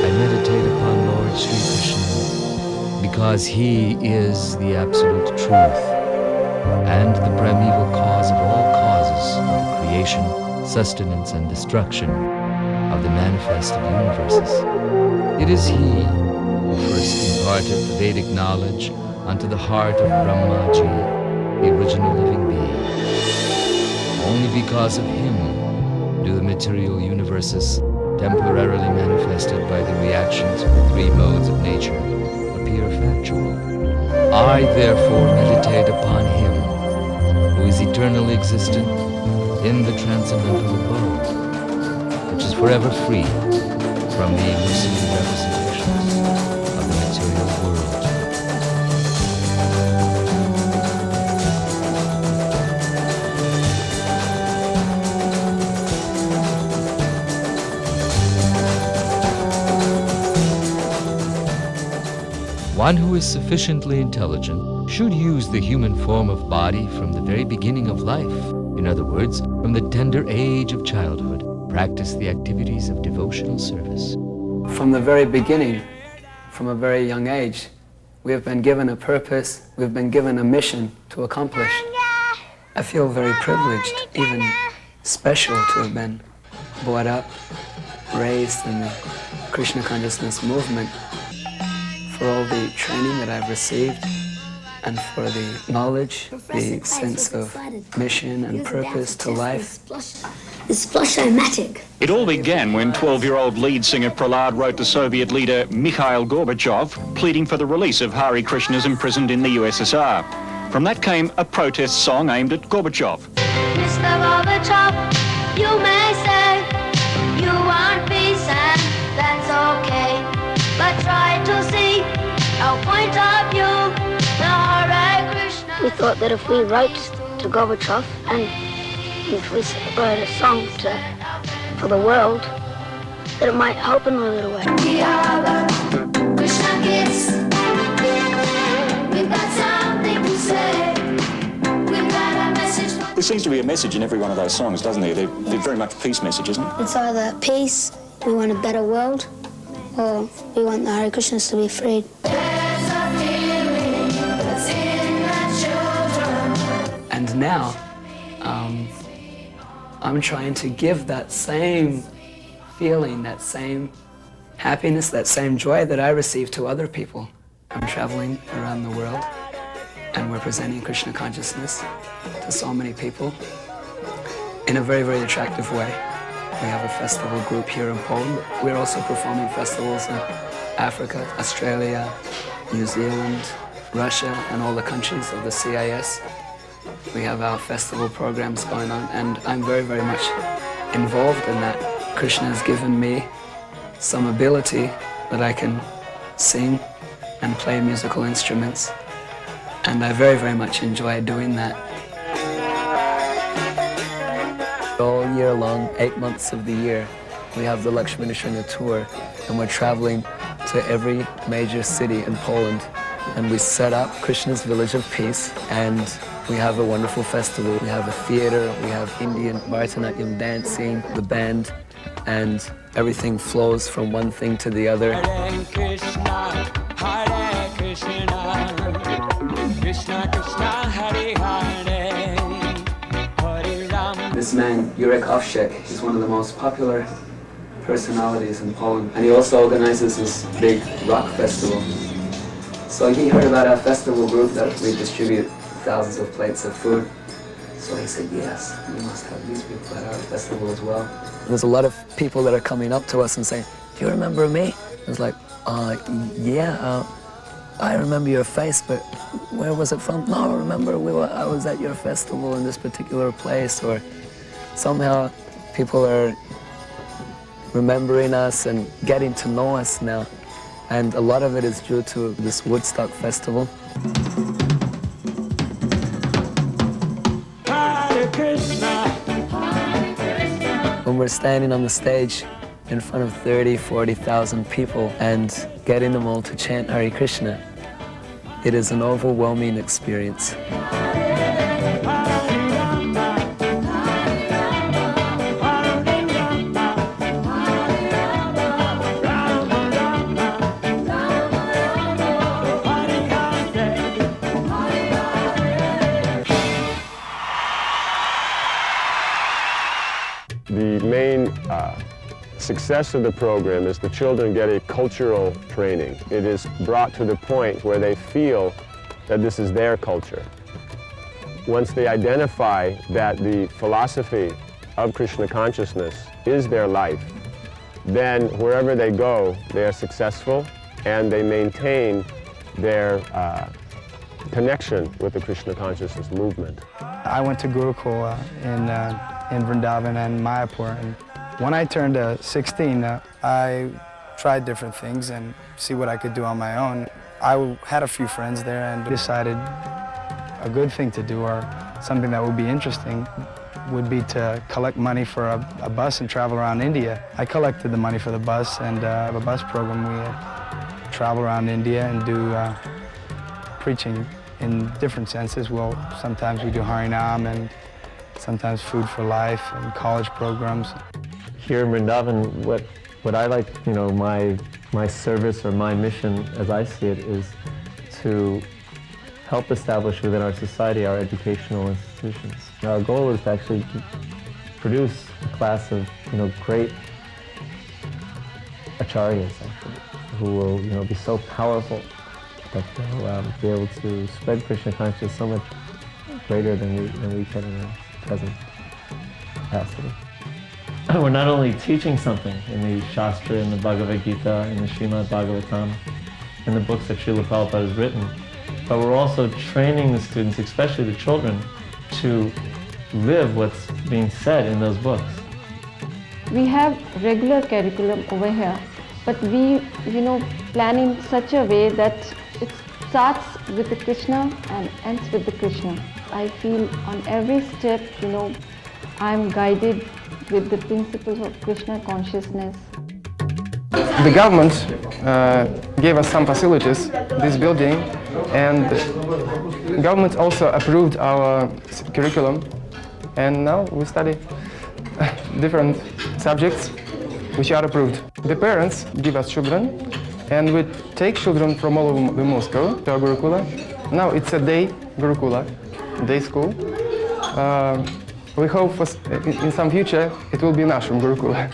I meditate upon Lord Sri Krishna because he is the absolute truth and the primeval cause of all causes of the creation, sustenance, and destruction of the manifested universes. It is he who first imparted the Vedic knowledge unto the heart of Brahmaji, the original living being. Only because of him do the material universes temporarily manifested by the reactions of the three modes of nature, appear factual. I therefore meditate upon Him who is eternally existent in the transcendental abode, which is forever free from the illusory representations of the material world. One who is sufficiently intelligent should use the human form of body from the very beginning of life. In other words, from the tender age of childhood, practice the activities of devotional service. From the very beginning, from a very young age, we have been given a purpose, we've been given a mission to accomplish. I feel very privileged, even special to have been brought up, raised in the Krishna consciousness movement, for all the training that I've received and for the knowledge, the sense of mission and purpose to life. It's flush-o-matic. It all began when 12-year-old lead singer Prahlad wrote to Soviet leader Mikhail Gorbachev pleading for the release of Hare Krishnas imprisoned in the USSR. From that came a protest song aimed at Gorbachev. Mr. Gorbachev, you may say you want peace and that's okay, but try to see our point of view. Hare Krishna. We thought that if we wrote to Gorbachev and if we wrote a song for the world, that it might help in a little way. We are the Krishna kids. We've got something to say. We've got a message. There seems to be a message in every one of those songs, doesn't there? They're very much peace message, isn't it? It's either peace, we want a better world, or we want the Hare Krishnas to be freed. And now, I'm trying to give that same feeling, that same happiness, that same joy that I receive to other people. I'm traveling around the world and we're presenting Krishna consciousness to so many people in a very, very attractive way. We have a festival group here in Poland. We're also performing festivals in Africa, Australia, New Zealand, Russia, and all the countries of the CIS. We have our festival programs going on, and I'm very, very much involved in that. Krishna has given me some ability that I can sing and play musical instruments, and I very, very much enjoy doing that. All year long, 8 months of the year, we have the Lakshmi Nrsimha tour, and we're traveling to every major city in Poland, and we set up Krishna's Village of Peace, and we have a wonderful festival. We have a theater, we have Indian Bharatanatyam dancing, the band, and everything flows from one thing to the other. Hare Krishna, Krishna Krishna, Hare Hare, Hare Ram. This man, Jurek Owsiak, is one of the most popular personalities in Poland, and he also organizes this big rock festival. So he heard about our festival group that we distribute thousands of plates of food. So he said, yes, we must have these people at our festival as well. There's a lot of people that are coming up to us and saying, do you remember me? I was like, yeah, I remember your face, but where was it from? No, I remember I was at your festival in this particular place, or somehow people are remembering us and getting to know us now. And a lot of it is due to this Woodstock festival. When we're standing on the stage in front of 30, 40,000 people and getting them all to chant Hare Krishna, it is an overwhelming experience. The main success of the program is the children get a cultural training. It is brought to the point where they feel that this is their culture. Once they identify that the philosophy of Krishna consciousness is their life, then wherever they go, they are successful and they maintain their connection with the Krishna consciousness movement. I went to Gurukul in Vrindavan and Mayapur, and when I turned 16, I tried different things and see what I could do on my own. I had a few friends there and decided a good thing to do, or something that would be interesting, would be to collect money for a bus and travel around India. I collected the money for the bus and have a bus program. We travel around India and do preaching in different senses. Well, sometimes we do Harinam and sometimes Food for Life and college programs. Here in Vrindavan, what I like, my service or my mission, as I see it, is to help establish within our society our educational institutions. Our goal is to actually produce a class of, great acharyas, actually, who will, be so powerful that they'll be able to spread Krishna consciousness so much greater than we can in our present capacity. We're not only teaching something in the Shastra, in the Bhagavad Gita, in the Srimad Bhagavatam, in the books that Srila Prabhupada has written, but we're also training the students, especially the children, to live what's being said in those books. We have regular curriculum over here, but we, plan in such a way that it starts with the Krishna and ends with the Krishna. I feel on every step, I'm guided with the principles of Krishna consciousness. The government gave us some facilities, this building, and the government also approved our curriculum, and now we study different subjects which are approved. The parents give us children, and we take children from all over Moscow to our Gurukula. Now it's a day Gurukula, day school. We hope in some future it will be an ashram Gurukula.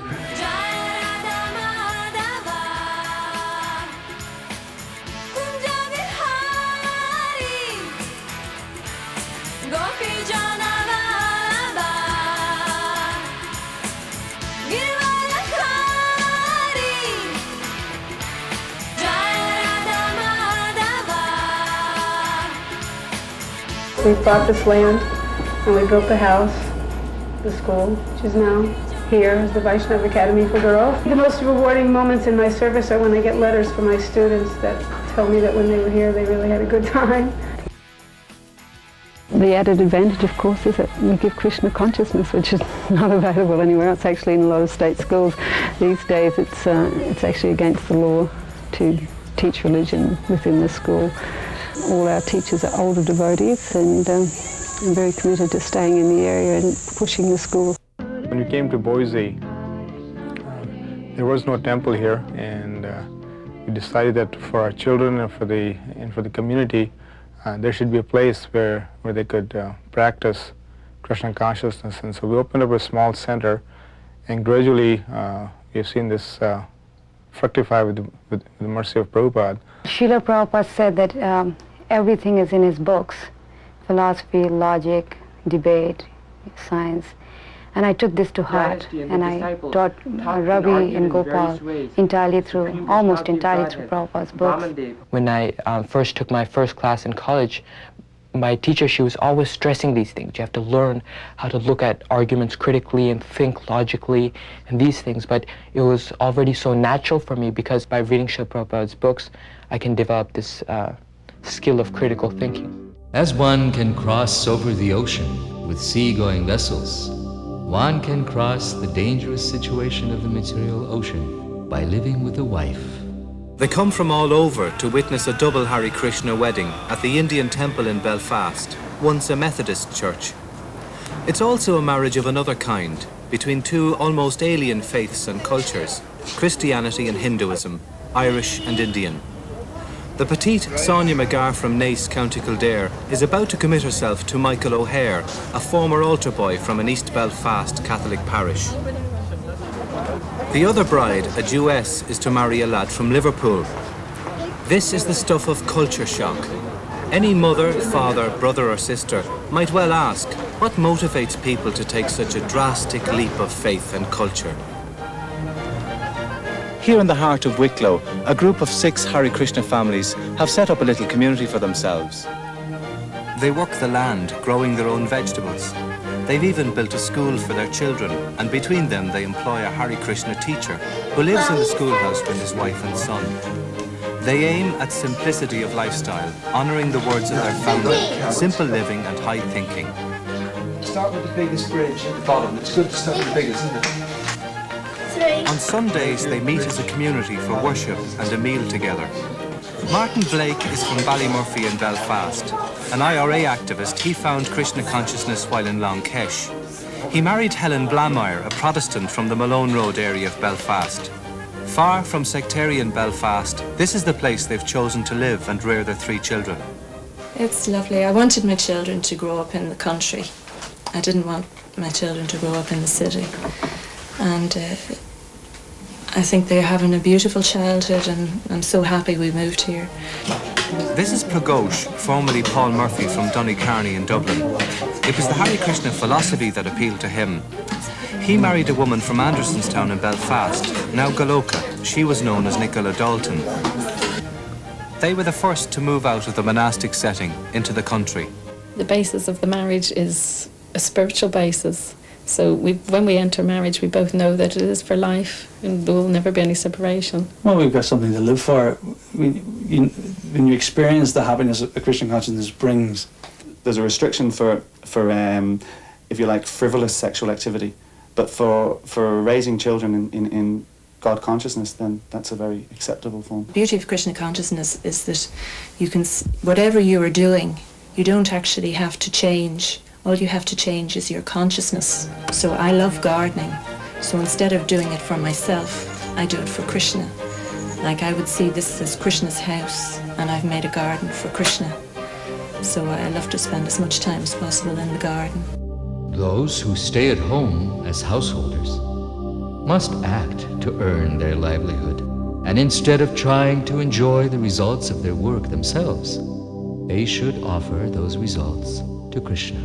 We bought this land and we built the house, the school, which is now here as the Vaishnava Academy for Girls. The most rewarding moments in my service are when I get letters from my students that tell me that when they were here they really had a good time. The added advantage, of course, is that we give Krishna consciousness, which is not available anywhere else. Actually, in a lot of state schools these days, it's actually against the law to teach religion within the school. All our teachers are older devotees, and I'm very committed to staying in the area and pushing the school. When we came to Boise, there was no temple here, and we decided that for our children and for the community, there should be a place where they could practice Krishna consciousness. And so we opened up a small center, and gradually we've seen this fructify with the mercy of Prabhupada. Srila Prabhupada said that everything is in his books: philosophy, logic, debate, science. And I took this to heart, and I taught Ravi and Gopal almost entirely through Prabhupada's books. When I first took my first class in college, my teacher, she was always stressing these things. You have to learn how to look at arguments critically and think logically and these things. But it was already so natural for me, because by reading Srila Prabhupada's books, I can develop this skill of critical thinking. As one can cross over the ocean with sea-going vessels, one can cross the dangerous situation of the material ocean by living with a wife. They come from all over to witness a double Hare Krishna wedding at the Indian Temple in Belfast, once a Methodist church. It's also a marriage of another kind, between two almost alien faiths and cultures, Christianity and Hinduism, Irish and Indian. The petite Sonia McGarr from Naas, County Kildare, is about to commit herself to Michael O'Hare, a former altar boy from an East Belfast Catholic parish. The other bride, a Jewess, is to marry a lad from Liverpool. This is the stuff of culture shock. Any mother, father, brother or sister might well ask, what motivates people to take such a drastic leap of faith and culture? Here in the heart of Wicklow, a group of 6 Hare Krishna families have set up a little community for themselves. They work the land, growing their own vegetables. They've even built a school for their children, and between them they employ a Hare Krishna teacher who lives in the schoolhouse with his wife and son. They aim at simplicity of lifestyle, honouring the words of their founder, simple living and high thinking. Start with the biggest bridge at the bottom. It's good to start with the biggest, isn't it? On Sundays they meet as a community for worship and a meal together. Martin Blake is from Ballymurphy in Belfast. An IRA activist, he found Krishna consciousness while in Long Kesh. He married Helen Blameyer, a Protestant from the Malone Road area of Belfast. Far from sectarian Belfast, this is the place they've chosen to live and rear their 3 children. It's lovely. I wanted my children to grow up in the country. I didn't want my children to grow up in the city. And I think they're having a beautiful childhood, and I'm so happy we moved here. This is Pragosh, formerly Paul Murphy from Donecarney in Dublin. It was the Hare Krishna philosophy that appealed to him. He married a woman from Andersonstown in Belfast, now Galoka. She was known as Nicola Dalton. They were the first to move out of the monastic setting into the country. The basis of the marriage is a spiritual basis. So when we enter marriage, we both know that it is for life and there will never be any separation. Well, we've got something to live for. When you experience the happiness that a Christian consciousness brings. There's a restriction for if you like, frivolous sexual activity. But for raising children in God consciousness, then that's a very acceptable form. The beauty of Krishna consciousness is that you can, whatever you are doing, you don't actually have to change. All you have to change is your consciousness. So I love gardening. So instead of doing it for myself, I do it for Krishna. Like I would see this as Krishna's house, and I've made a garden for Krishna. So I love to spend as much time as possible in the garden. Those who stay at home as householders must act to earn their livelihood, and instead of trying to enjoy the results of their work themselves, they should offer those results to Krishna.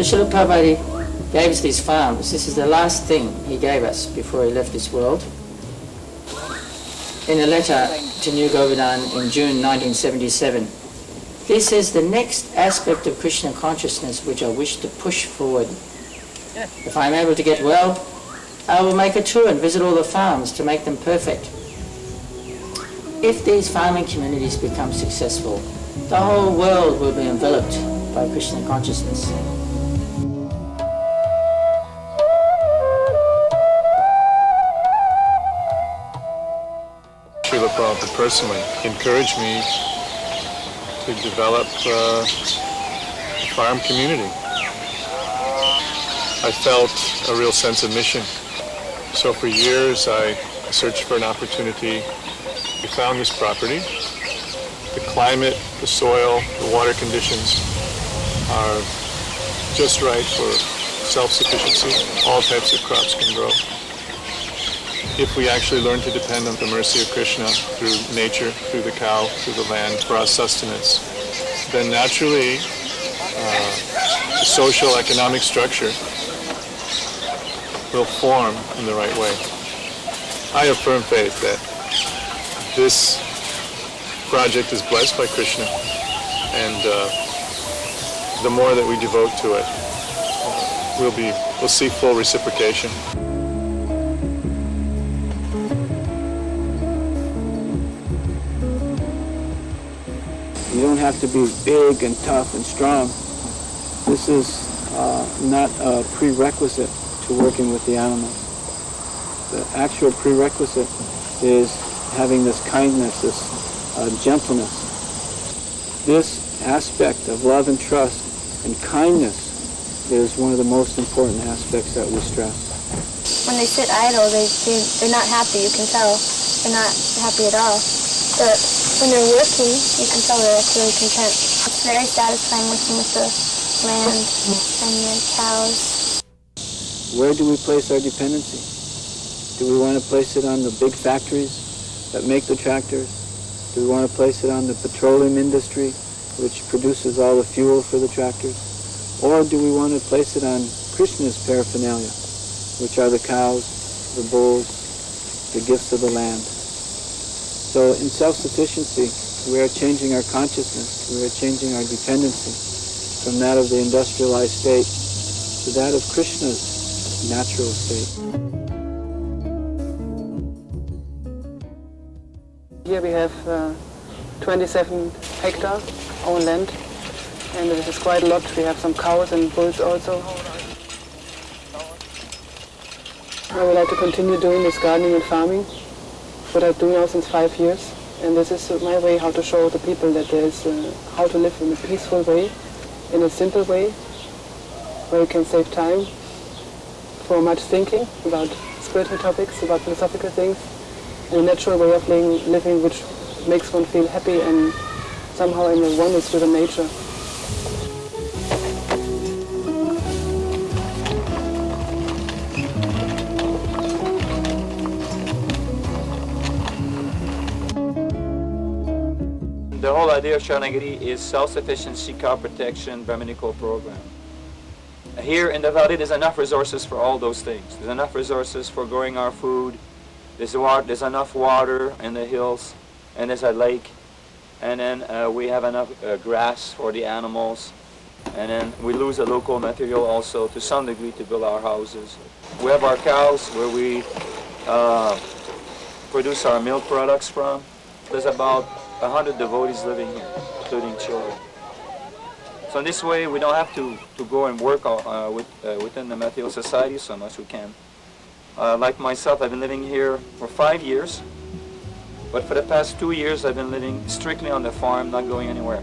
Srila Prabhupada gave us these farms. This is the last thing he gave us before he left this world. In a letter to New Govardhan in June 1977, this is the next aspect of Krishna consciousness which I wish to push forward. If I'm able to get well, I will make a tour and visit all the farms to make them perfect. If these farming communities become successful, the whole world will be enveloped by Krishna consciousness. Srila Prabhupada personally encouraged me to develop a farm community. I felt a real sense of mission. So for years I searched for an opportunity. We found this property. The climate, the soil, the water conditions are just right for self-sufficiency. All types of crops can grow. If we actually learn to depend on the mercy of Krishna through nature, through the cow, through the land, for our sustenance, then naturally the social economic structure will form in the right way. I have firm faith that this project is blessed by Krishna, and the more that we devote to it, we'll see full reciprocation. You don't have to be big and tough and strong. This is not a prerequisite to working with the animals. The actual prerequisite is having this kindness, this gentleness. This aspect of love and trust and kindness is one of the most important aspects that we stress. When they sit idle, they're not happy, you can tell. They're not happy at all. But when they're working, you can tell they're really content. It's very satisfying working with the land and the cows. Where do we place our dependency? Do we want to place it on the big factories that make the tractors? Do we want to place it on the petroleum industry, which produces all the fuel for the tractors? Or do we want to place it on Krishna's paraphernalia, which are the cows, the bulls, the gifts of the land? So in self-sufficiency, we are changing our consciousness, we are changing our dependency from that of the industrialized state to that of Krishna's natural state. Here we have 27 hectares, own land, and this is quite a lot. We have some cows and bulls also. I would like to continue doing this gardening and farming, what I do now since 5 years, and this is my way how to show the people that there is how to live in a peaceful way, in a simple way, where you can save time for much thinking about spiritual topics, about philosophical things, and a natural way of living which makes one feel happy and somehow in a oneness with the nature. The whole idea of Sharanagiri is self-sufficiency, cow protection, Brahminical program. Here in the valley there's enough resources for all those things. There's enough resources for growing our food. There's enough water in the hills, and there's a lake, and then we have enough grass for the animals, and then we lose the local material also to some degree to build our houses. We have our cows where we produce our milk products from. There's about 100 devotees living here, including children. So in this way, we don't have to go and work within the material society so much we can. Like myself, I've been living here for 5 years, but for the past 2 years, I've been living strictly on the farm, not going anywhere,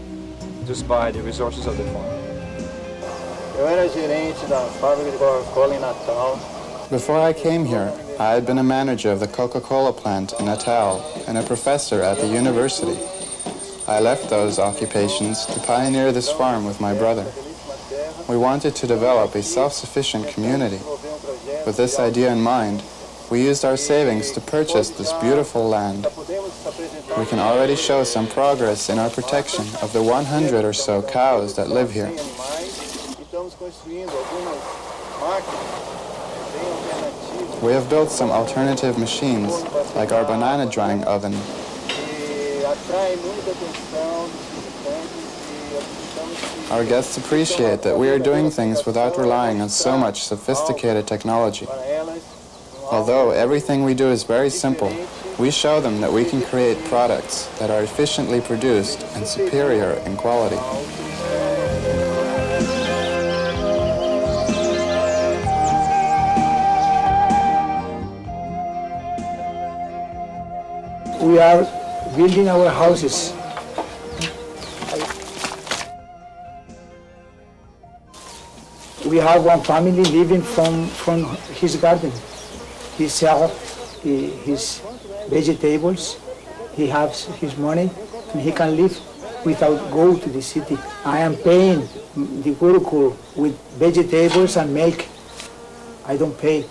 just by the resources of the farm. Before I came here, I had been a manager of the Coca-Cola plant in Natal and a professor at the university. I left those occupations to pioneer this farm with my brother. We wanted to develop a self-sufficient community. With this idea in mind, we used our savings to purchase this beautiful land. We can already show some progress in our protection of the 100 or so cows that live here. We have built some alternative machines, like our banana drying oven. Our guests appreciate that we are doing things without relying on so much sophisticated technology. Although everything we do is very simple, we show them that we can create products that are efficiently produced and superior in quality. We are building our houses. We have one family living from his garden. He sells his vegetables, he has his money, and he can live without go to the city. I am paying the Gurukul with vegetables and milk. I don't pay.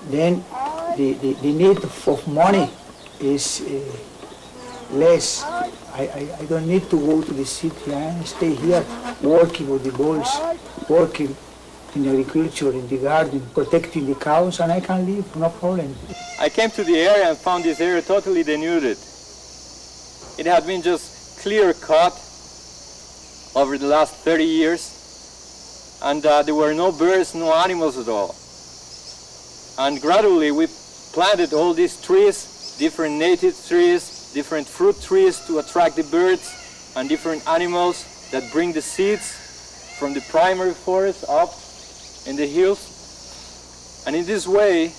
Then the need of money is less. I don't need to go to the city. I stay here working with the bulls, working in agriculture, in the garden, protecting the cows, and I can live, no problem. I came to the area and found this area totally denuded. It had been just clear cut over the last 30 years, and there were no birds, no animals at all. And gradually we planted all these trees, different native trees, different fruit trees to attract the birds and different animals that bring the seeds from the primary forest up in the hills. And in this way,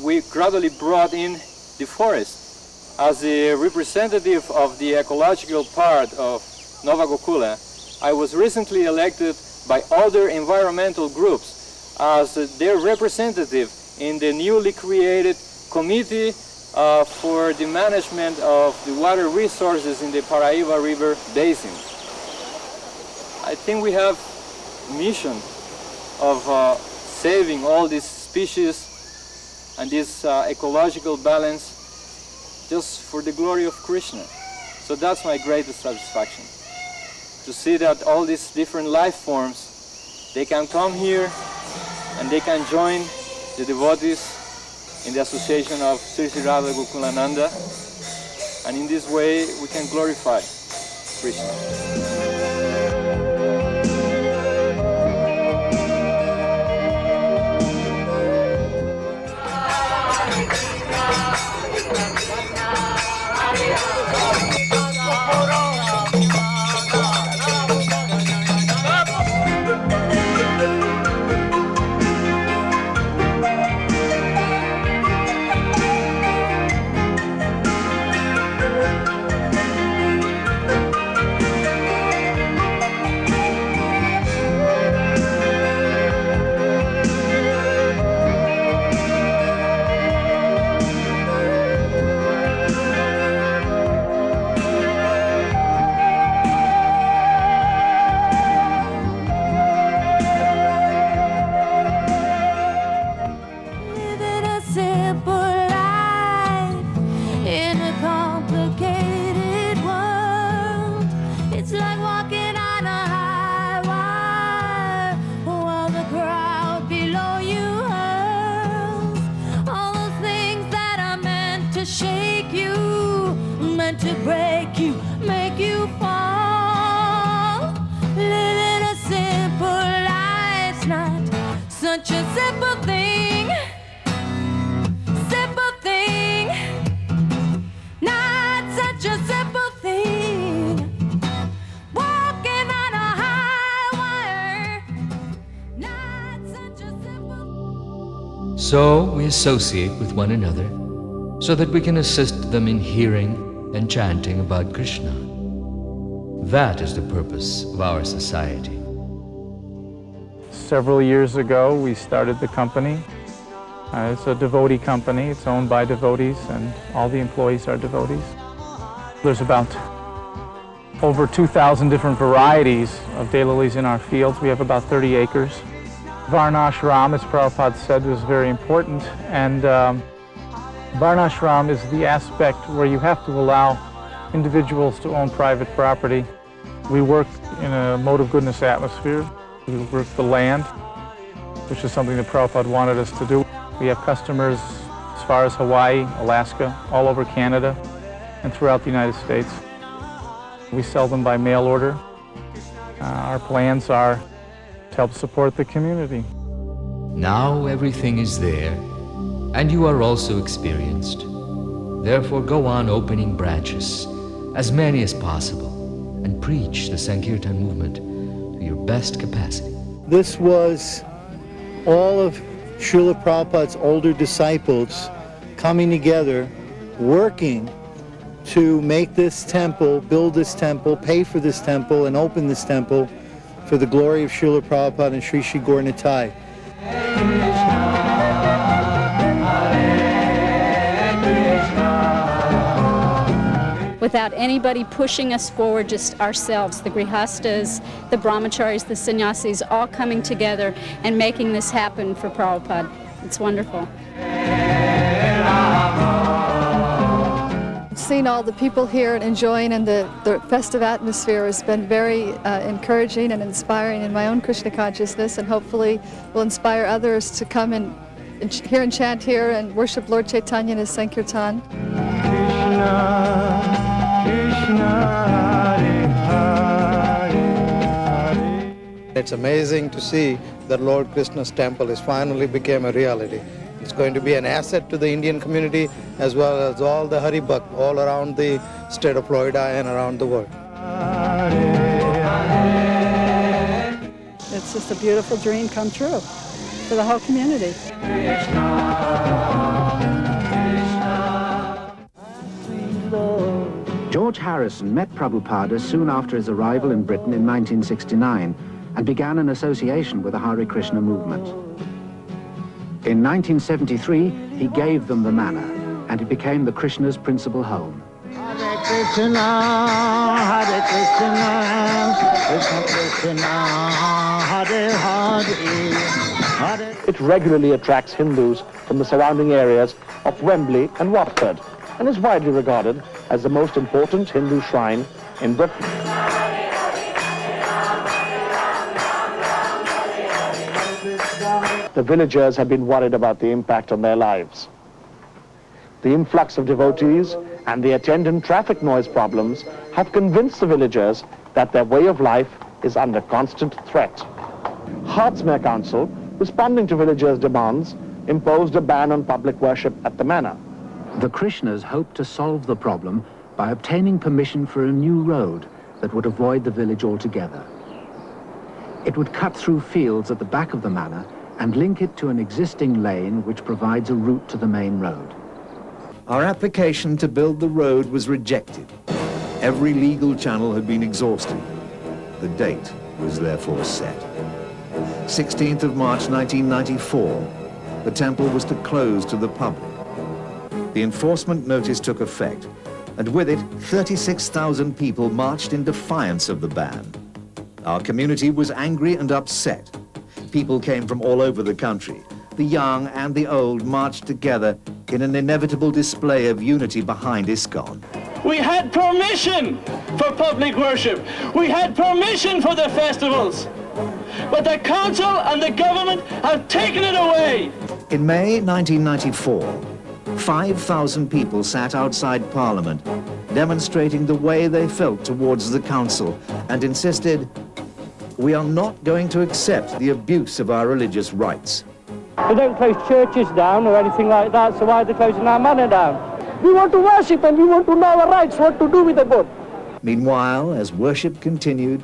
we gradually brought in the forest. As the representative of the ecological part of Nova Gokula, I was recently elected by other environmental groups as their representative in the newly created Committee for the Management of the Water Resources in the Paraíba River Basin. I think we have a mission of saving all these species and this ecological balance just for the glory of Krishna. So that's my greatest satisfaction, to see that all these different life forms, they can come here and they can join the devotees in the association of Sri Sri Radha Gokulananda, and in this way we can glorify Krishna. To break you, make you fall. Living a simple life's not such a simple thing. Simple thing, not such a simple thing. Walking on a high wire, not such a simple. So we associate with one another so that we can assist them in hearing and chanting about Krishna. That is the purpose of our society. Several years ago, we started the company. It's a devotee company. It's owned by devotees, and all the employees are devotees. There's about over 2,000 different varieties of daylilies in our fields. We have about 30 acres. Varnashram, as Prabhupada said, was very important, and Varnashram is the aspect where you have to allow individuals to own private property. We work in a mode of goodness atmosphere. We work the land, which is something that Prabhupada wanted us to do. We have customers as far as Hawaii, Alaska, all over Canada, and throughout the United States. We sell them by mail order. Our plans are to help support the community. Now everything is there, and you are also experienced. Therefore go on opening branches, as many as possible, and preach the Sankirtan movement to your best capacity. This was all of Srila Prabhupada's older disciples coming together, working to make this temple, build this temple, pay for this temple, and open this temple for the glory of Srila Prabhupada and Sri Sri Gaur Nitai. Without anybody pushing us forward, just ourselves, the grihastas, the brahmacharis, the sannyasis, all coming together and making this happen for Prabhupada. It's wonderful. Seeing all the people here and enjoying and the festive atmosphere has been very encouraging and inspiring in my own Krishna consciousness, and hopefully will inspire others to come and hear and chant here and worship Lord Chaitanya in his Sankirtan. It's amazing to see that Lord Krishna's temple has finally become a reality. It's going to be an asset to the Indian community as well as all the Hari Bhakt all around the state of Florida and around the world. It's just a beautiful dream come true for the whole community. George Harrison met Prabhupada soon after his arrival in Britain in 1969 and began an association with the Hare Krishna movement. In 1973, he gave them the manor, and it became the Krishna's principal home. Hare Krishna, Hare Krishna, Krishna Krishna, Hare Hare. It regularly attracts Hindus from the surrounding areas of Wembley and Watford, and is widely regarded as the most important Hindu shrine in Britain. The villagers have been worried about the impact on their lives. The influx of devotees and the attendant traffic noise problems have convinced the villagers that their way of life is under constant threat. Hertsmere Council, responding to villagers' demands, imposed a ban on public worship at the manor. The Krishnas hoped to solve the problem by obtaining permission for a new road that would avoid the village altogether. It would cut through fields at the back of the manor and link it to an existing lane which provides a route to the main road. Our application to build the road was rejected. Every legal channel had been exhausted. The date was therefore set. 16th of March 1994, the temple was to close to the public. The enforcement notice took effect, and with it, 36,000 people marched in defiance of the ban. Our community was angry and upset. People came from all over the country. The young and the old marched together in an inevitable display of unity behind ISKCON. We had permission for public worship. We had permission for the festivals. But the council and the government have taken it away. In May 1994, 5,000 people sat outside Parliament, demonstrating the way they felt towards the council, and insisted, "We are not going to accept the abuse of our religious rights." They don't close churches down or anything like that, so why are they closing our manor down? We want to worship and we want to know our rights, what to do with the God. Meanwhile, as worship continued,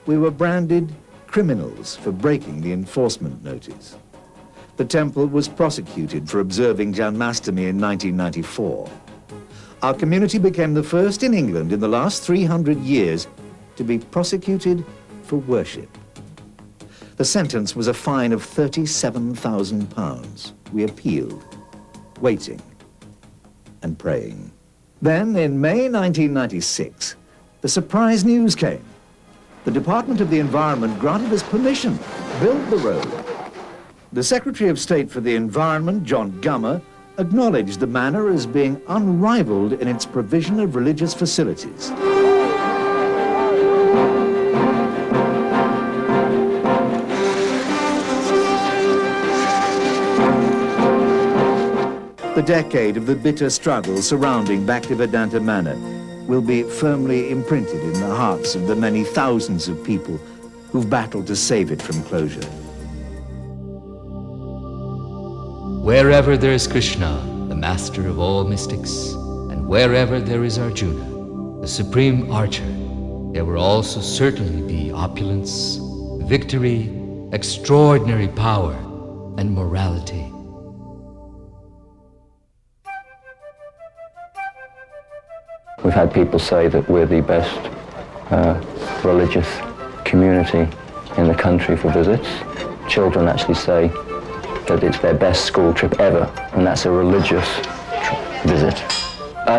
we were branded criminals for breaking the enforcement notice. The temple was prosecuted for observing Janmashtami in 1994. Our community became the first in England in the last 300 years to be prosecuted for worship. The sentence was a fine of £37,000. We appealed, waiting and praying. Then, in May 1996, the surprise news came. The Department of the Environment granted us permission to build the road. The Secretary of State for the Environment, John Gummer, acknowledged the manor as being unrivaled in its provision of religious facilities. The decade of the bitter struggle surrounding Bhaktivedanta Manor will be firmly imprinted in the hearts of the many thousands of people who've battled to save it from closure. Wherever there is Krishna, the master of all mystics, and wherever there is Arjuna, the supreme archer, there will also certainly be opulence, victory, extraordinary power, and morality. We've had people say that we're the best religious community in the country for visits. Children actually say that it's their best school trip ever, and that's a religious visit.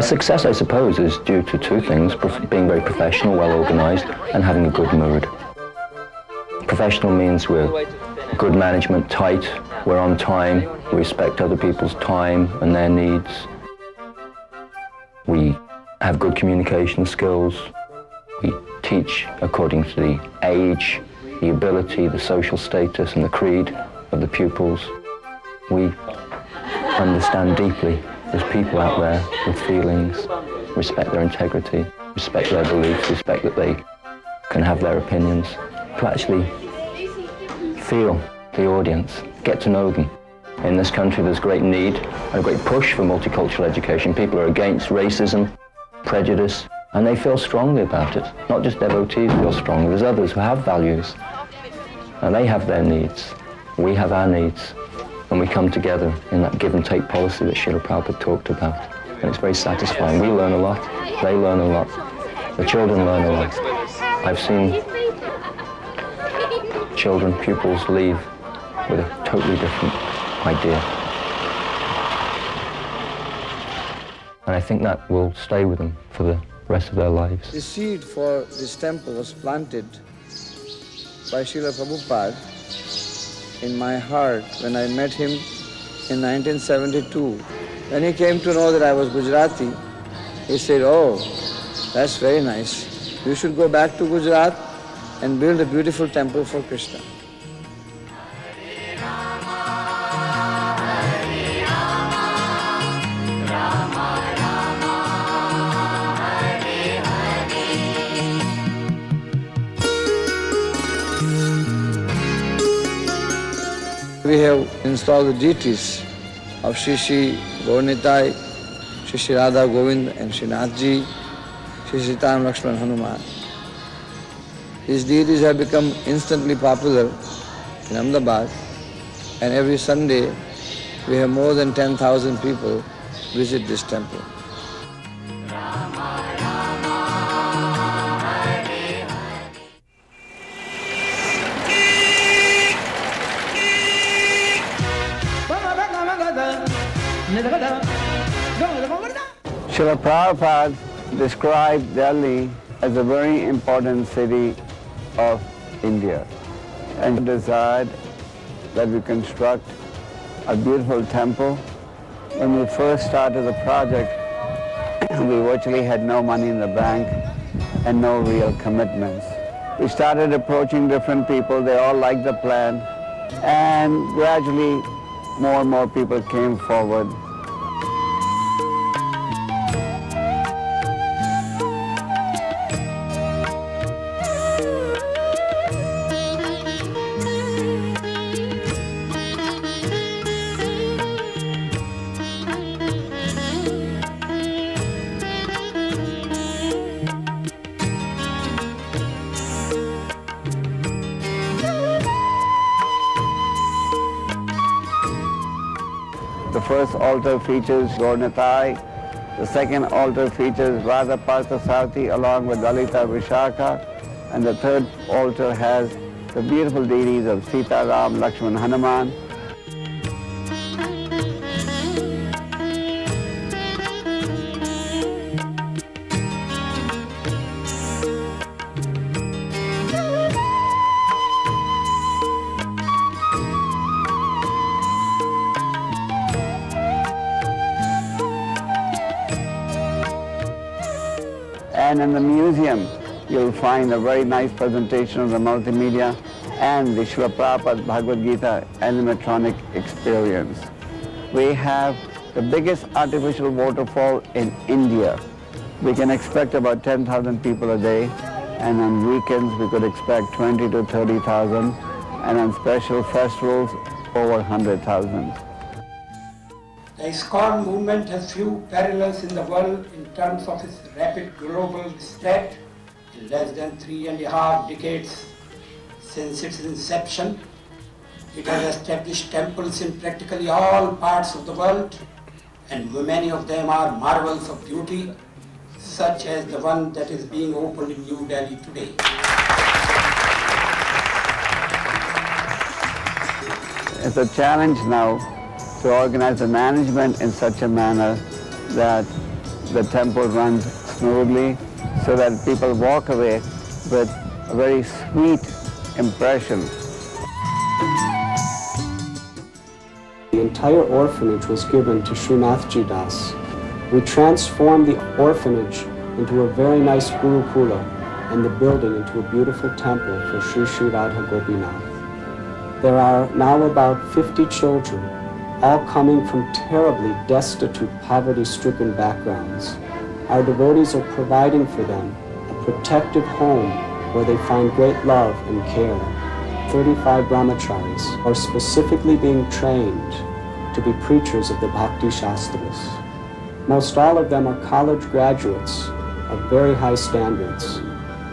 Success, I suppose, is due to two things: being very professional, well organized, and having a good mood. Professional means we're good management, tight, we're on time, we respect other people's time and their needs. We have good communication skills. We teach according to the age, the ability, the social status, and the creed of the pupils. We understand deeply there's people out there with feelings, respect their integrity, respect their beliefs, respect that they can have their opinions, to actually feel the audience, get to know them. In this country there's great need and a great push for multicultural education. People are against racism, prejudice, and they feel strongly about it. Not just devotees feel strongly, there's others who have values, and they have their needs. We have our needs, and we come together in that give and take policy that Srila Prabhupada talked about. And it's very satisfying. We learn a lot, they learn a lot, the children learn a lot. I've seen children, pupils leave with a totally different idea. And I think that will stay with them for the rest of their lives. The seed for this temple was planted by Srila Prabhupada in my heart when I met him in 1972. When he came to know that I was Gujarati, he said, "Oh, that's very nice. You should go back to Gujarat and build a beautiful temple for Krishna." We have installed the deities of Shri Gaurnitai, Shri Radha Govind and Shri Nathji, Shri Sitam Lakshman Hanuman. These deities have become instantly popular in Ahmedabad, and every Sunday we have more than 10,000 people visit this temple. Srila Prabhupada described Delhi as a very important city of India and desired that we construct a beautiful temple. When we first started the project, we virtually had no money in the bank and no real commitments. We started approaching different people, they all liked the plan, and gradually more and more people came forward. The first altar features Gaurnitai, the second altar features Radha Parthasarthi along with Lalita Vishakha, and the third altar has the beautiful deities of Sita, Ram, Lakshman, Hanuman. And in the museum, you'll find a very nice presentation of the multimedia and the Srila Prabhupada Bhagavad Gita animatronic experience. We have the biggest artificial waterfall in India. We can expect about 10,000 people a day, and on weekends we could expect 20 to 30,000, and on special festivals over 100,000. The ISKCON movement has few parallels in the world in terms of its rapid global spread. In less than 3.5 decades since its inception, it has established temples in practically all parts of the world, and many of them are marvels of beauty, such as the one that is being opened in New Delhi today. It's a challenge now to organize the management in such a manner that the temple runs smoothly, so that people walk away with a very sweet impression. The entire orphanage was given to Srinathji Das. We transformed the orphanage into a very nice Gurukula and the building into a beautiful temple for Sri Sri Radha Gopinath. There are now about 50 children, all coming from terribly destitute, poverty-stricken backgrounds. Our devotees are providing for them a protective home where they find great love and care. 35 brahmacharis are specifically being trained to be preachers of the Bhakti Shastras. Most all of them are college graduates of very high standards.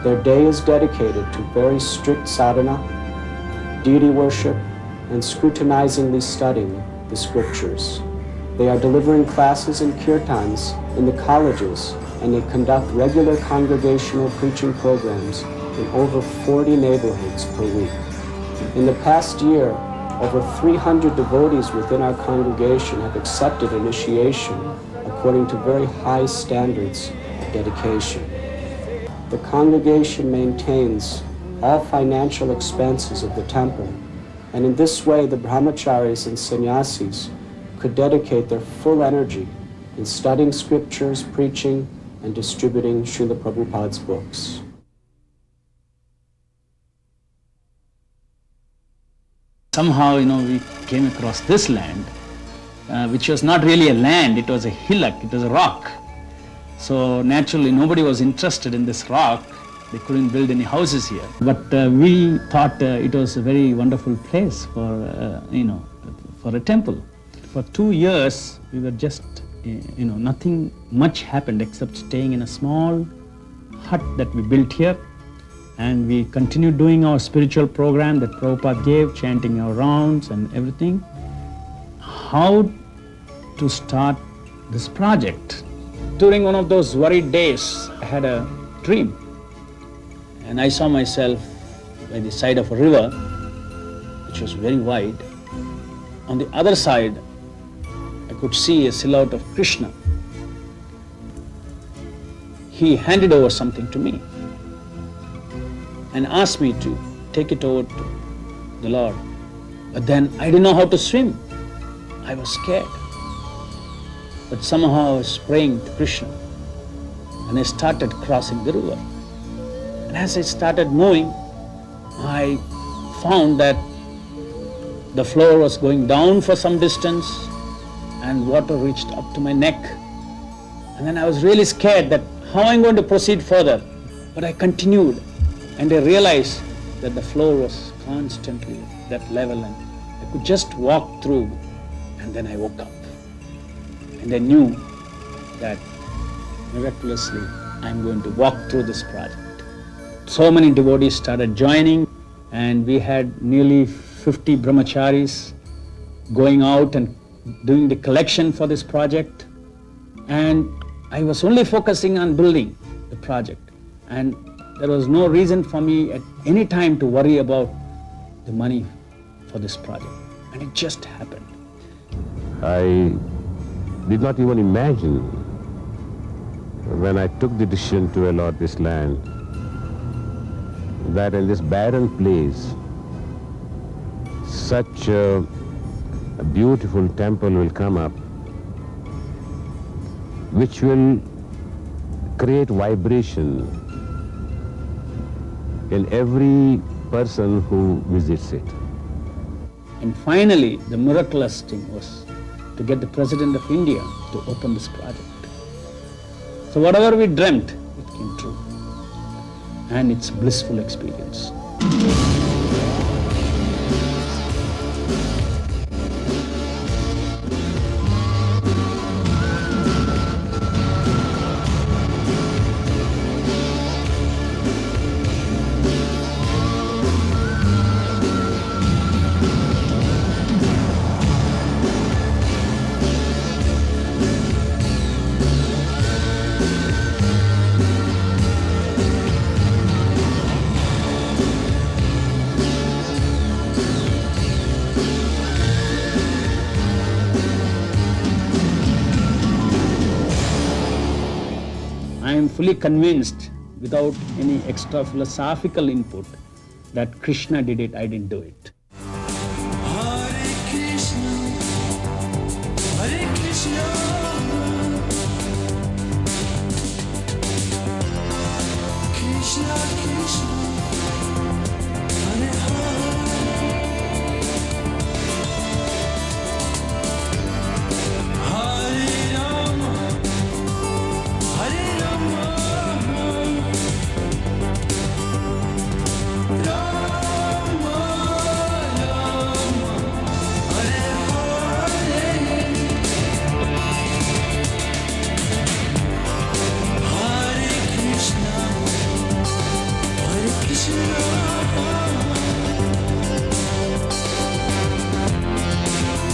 Their day is dedicated to very strict sadhana, deity worship, and scrutinizingly studying the scriptures. They are delivering classes and kirtans in the colleges, and they conduct regular congregational preaching programs in over 40 neighborhoods per week. In the past year, over 300 devotees within our congregation have accepted initiation according to very high standards of dedication. The congregation maintains all financial expenses of the temple, and in this way the brahmacharis and sannyasis could dedicate their full energy in studying scriptures, preaching, and distributing Srila Prabhupada's books. Somehow, we came across this land, which was not really a land, it was a hillock, it was a rock. So naturally, nobody was interested in this rock. They couldn't build any houses here. But we thought it was a very wonderful place for, for a temple. For 2 years, we were just, nothing much happened except staying in a small hut that we built here. And we continued doing our spiritual program that Prabhupada gave, chanting our rounds and everything. How to start this project? During one of those worried days, I had a dream. And I saw myself by the side of a river, which was very wide. On the other side, I could see a silhouette of Krishna. He handed over something to me and asked me to take it over to the Lord. But then I didn't know how to swim. I was scared. But somehow I was praying to Krishna, and I started crossing the river. And as I started moving, I found that the floor was going down for some distance and water reached up to my neck. And then I was really scared that how I'm going to proceed further. But I continued, and I realized that the floor was constantly at that level and I could just walk through. And then I woke up. And I knew that miraculously I'm going to walk through this project. So many devotees started joining, and we had nearly 50 brahmacharis going out and doing the collection for this project. And I was only focusing on building the project. And there was no reason for me at any time to worry about the money for this project. And it just happened. I did not even imagine when I took the decision to allot this land that in this barren place such a beautiful temple will come up which will create vibration in every person who visits it. And finally, the miraculous thing was to get the President of India to open this project. So whatever we dreamt, it came true. And it's a blissful experience. I am fully convinced, without any extra philosophical input, that Krishna did it, I didn't do it. Hare Krishna, Hare Krishna, Krishna Krishna, Hare Hare, Hare Rama, Hare Rama, Rama Rama, Hare Hare, Hare Krishna, Hare Krishna,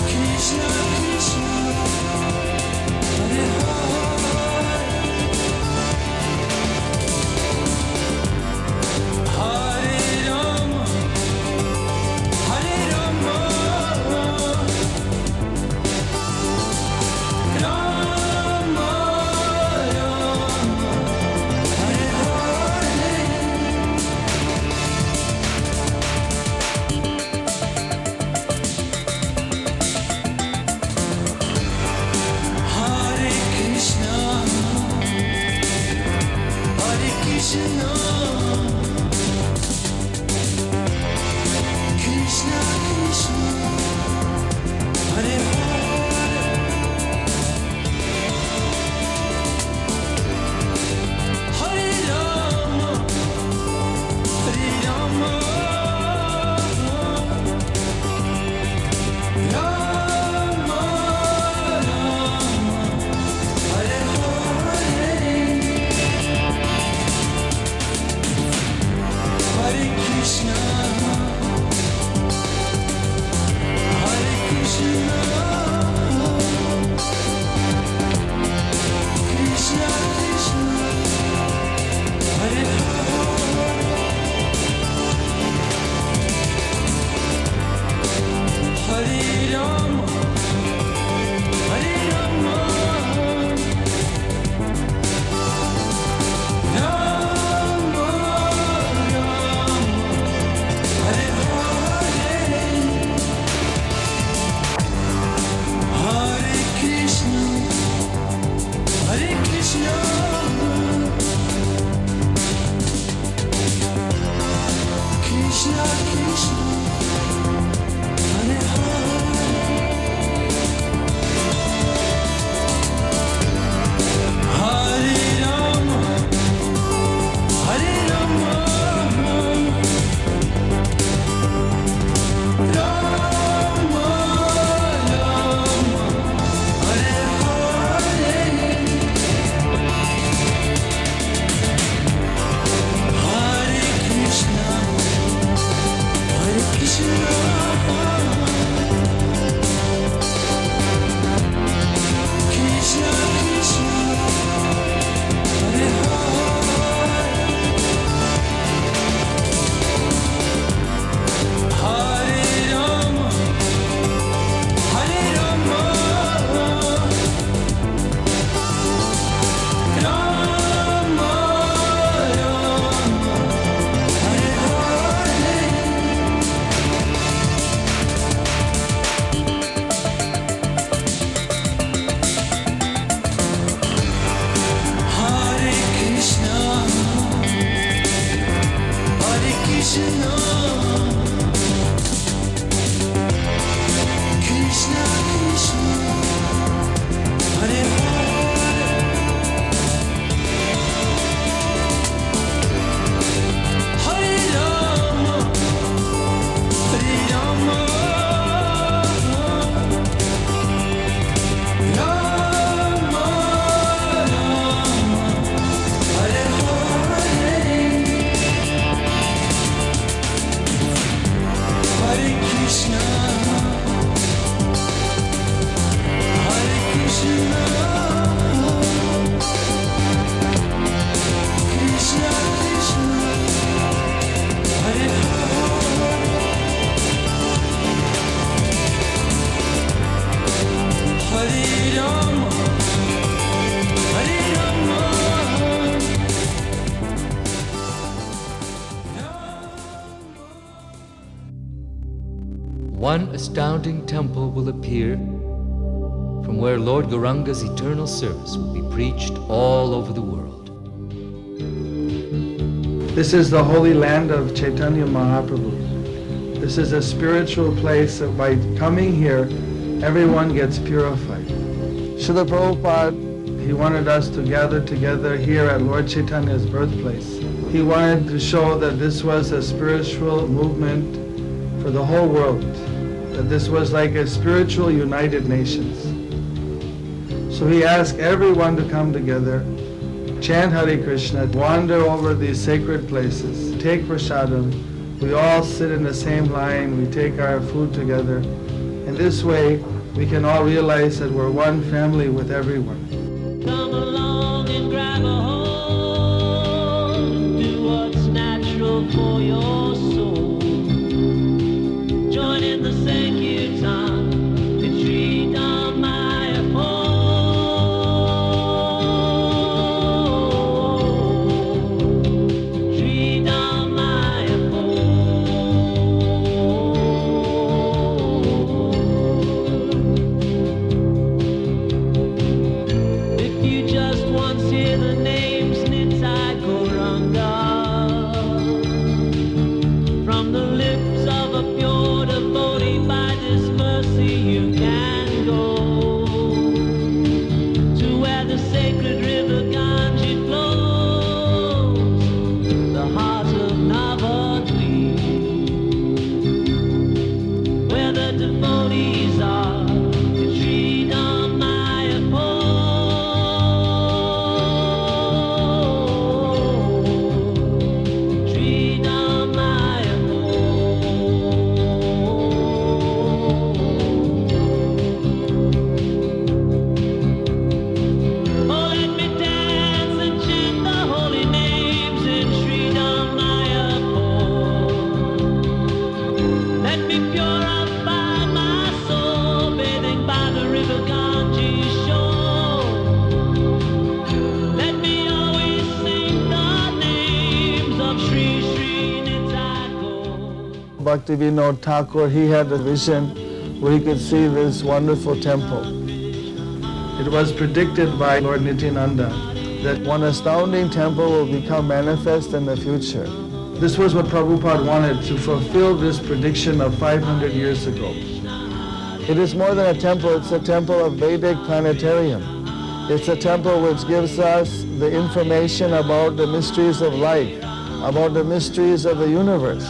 Krishna Krishna, Hare Hare, Hare Rama, Hare Rama, Rama Rama, Hare Hare. Hare Krishna, Hare Krishna, Krishna Krishna, Hare Hare, Hare Rama, Hare Rama, Rama Rama, Hare Hare, Hare Krishna, Hare Krishna, Krishna Krishna, Hare Hare, Hare Rama, Hare Rama, Rama Rama, Hare Hare. one astounding temple will appear from where Lord Gauranga's eternal service will be preached all over the world. This is the holy land of Chaitanya Mahaprabhu. This is a spiritual place that by coming here, everyone gets purified. Srila Prabhupada, he wanted us to gather together here at Lord Chaitanya's birthplace. He wanted to show that this was a spiritual movement for the whole world, that this was like a spiritual United Nations. So he asked everyone to come together, chant Hare Krishna, wander over these sacred places, take prasadam. We all sit in the same line, we take our food together. In this way, we can all realize that we're one family with everyone. Come along and grab a hold, do what's natural for your soul. Join in the Sankirtan, the Sri Dhamaya pole. Sri Dhamaya pole. If you just once hear the names Nitai Gauranga from the lips of a pure devotee, by this mercy you can go to where the sacred river Ganges flows, the heart of Navadvip, where the devotees are. Sri Dhamaya pole, Sri Dhamaya pole. Oh, let me dance and chant the holy names in Sri Dhamaya pole. Let me purify my soul, bathing by the river Ganges shore. Let me always sing the names of Sri Sri Nitai Gaur. Bhaktivinoda Thakur, he had a vision where he could see this wonderful temple. It was predicted by Lord Nityananda that one astounding temple will become manifest in the future. This was what Prabhupada wanted, to fulfill this prediction of 500 years ago. It is more than a temple, it's a temple of Vedic planetarium. It's a temple which gives us the information about the mysteries of life, about the mysteries of the universe.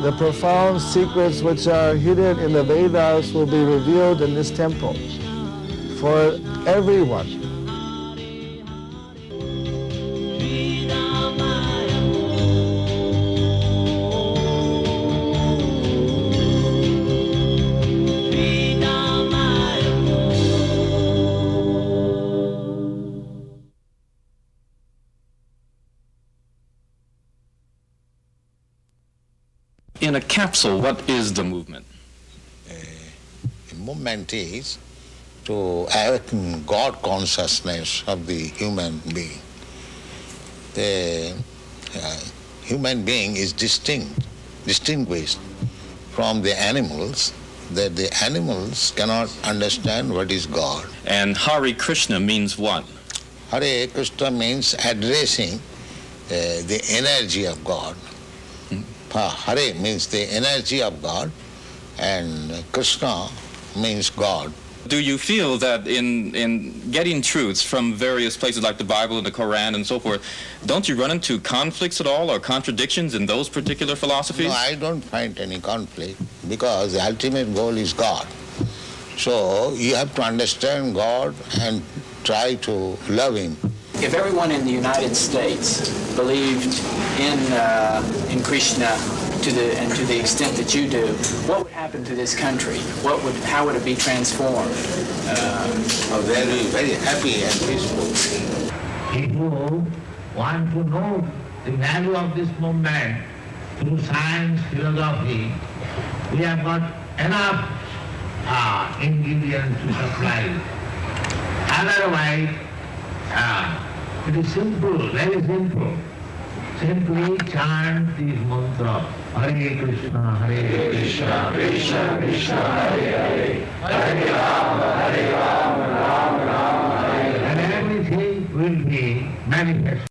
The profound secrets which are hidden in the Vedas will be revealed in this temple for everyone. Sri Dhamaya pole, Sri Dhamaya pole. In a capsule, what is the movement? The movement is to awaken God consciousness of the human being. The human being is distinguished from the animals, that the animals cannot understand what is God. And Hare Krishna means what? Hare Krishna means addressing the energy of God. Hare means the energy of God, and Krishna means God. Do you feel that in getting truths from various places like the Bible and the Quran and so forth, don't you run into conflicts at all or contradictions in those particular philosophies? No, I don't find any conflict, because the ultimate goal is God. So you have to understand God and try to love Him. If everyone in the United States believed in Krishna to the extent that you do, what would happen to this country? How would it be transformed? They'll be very happy and peaceful. If you want to know the value of this movement through science, philosophy, we have got enough ingredients to supply. Otherwise, it is simple, very simple. simply chant these mantras, Hare Krishna, Krishna Krishna, Hare Rama, Rama Rama, Hare Hare, and everything will be manifest.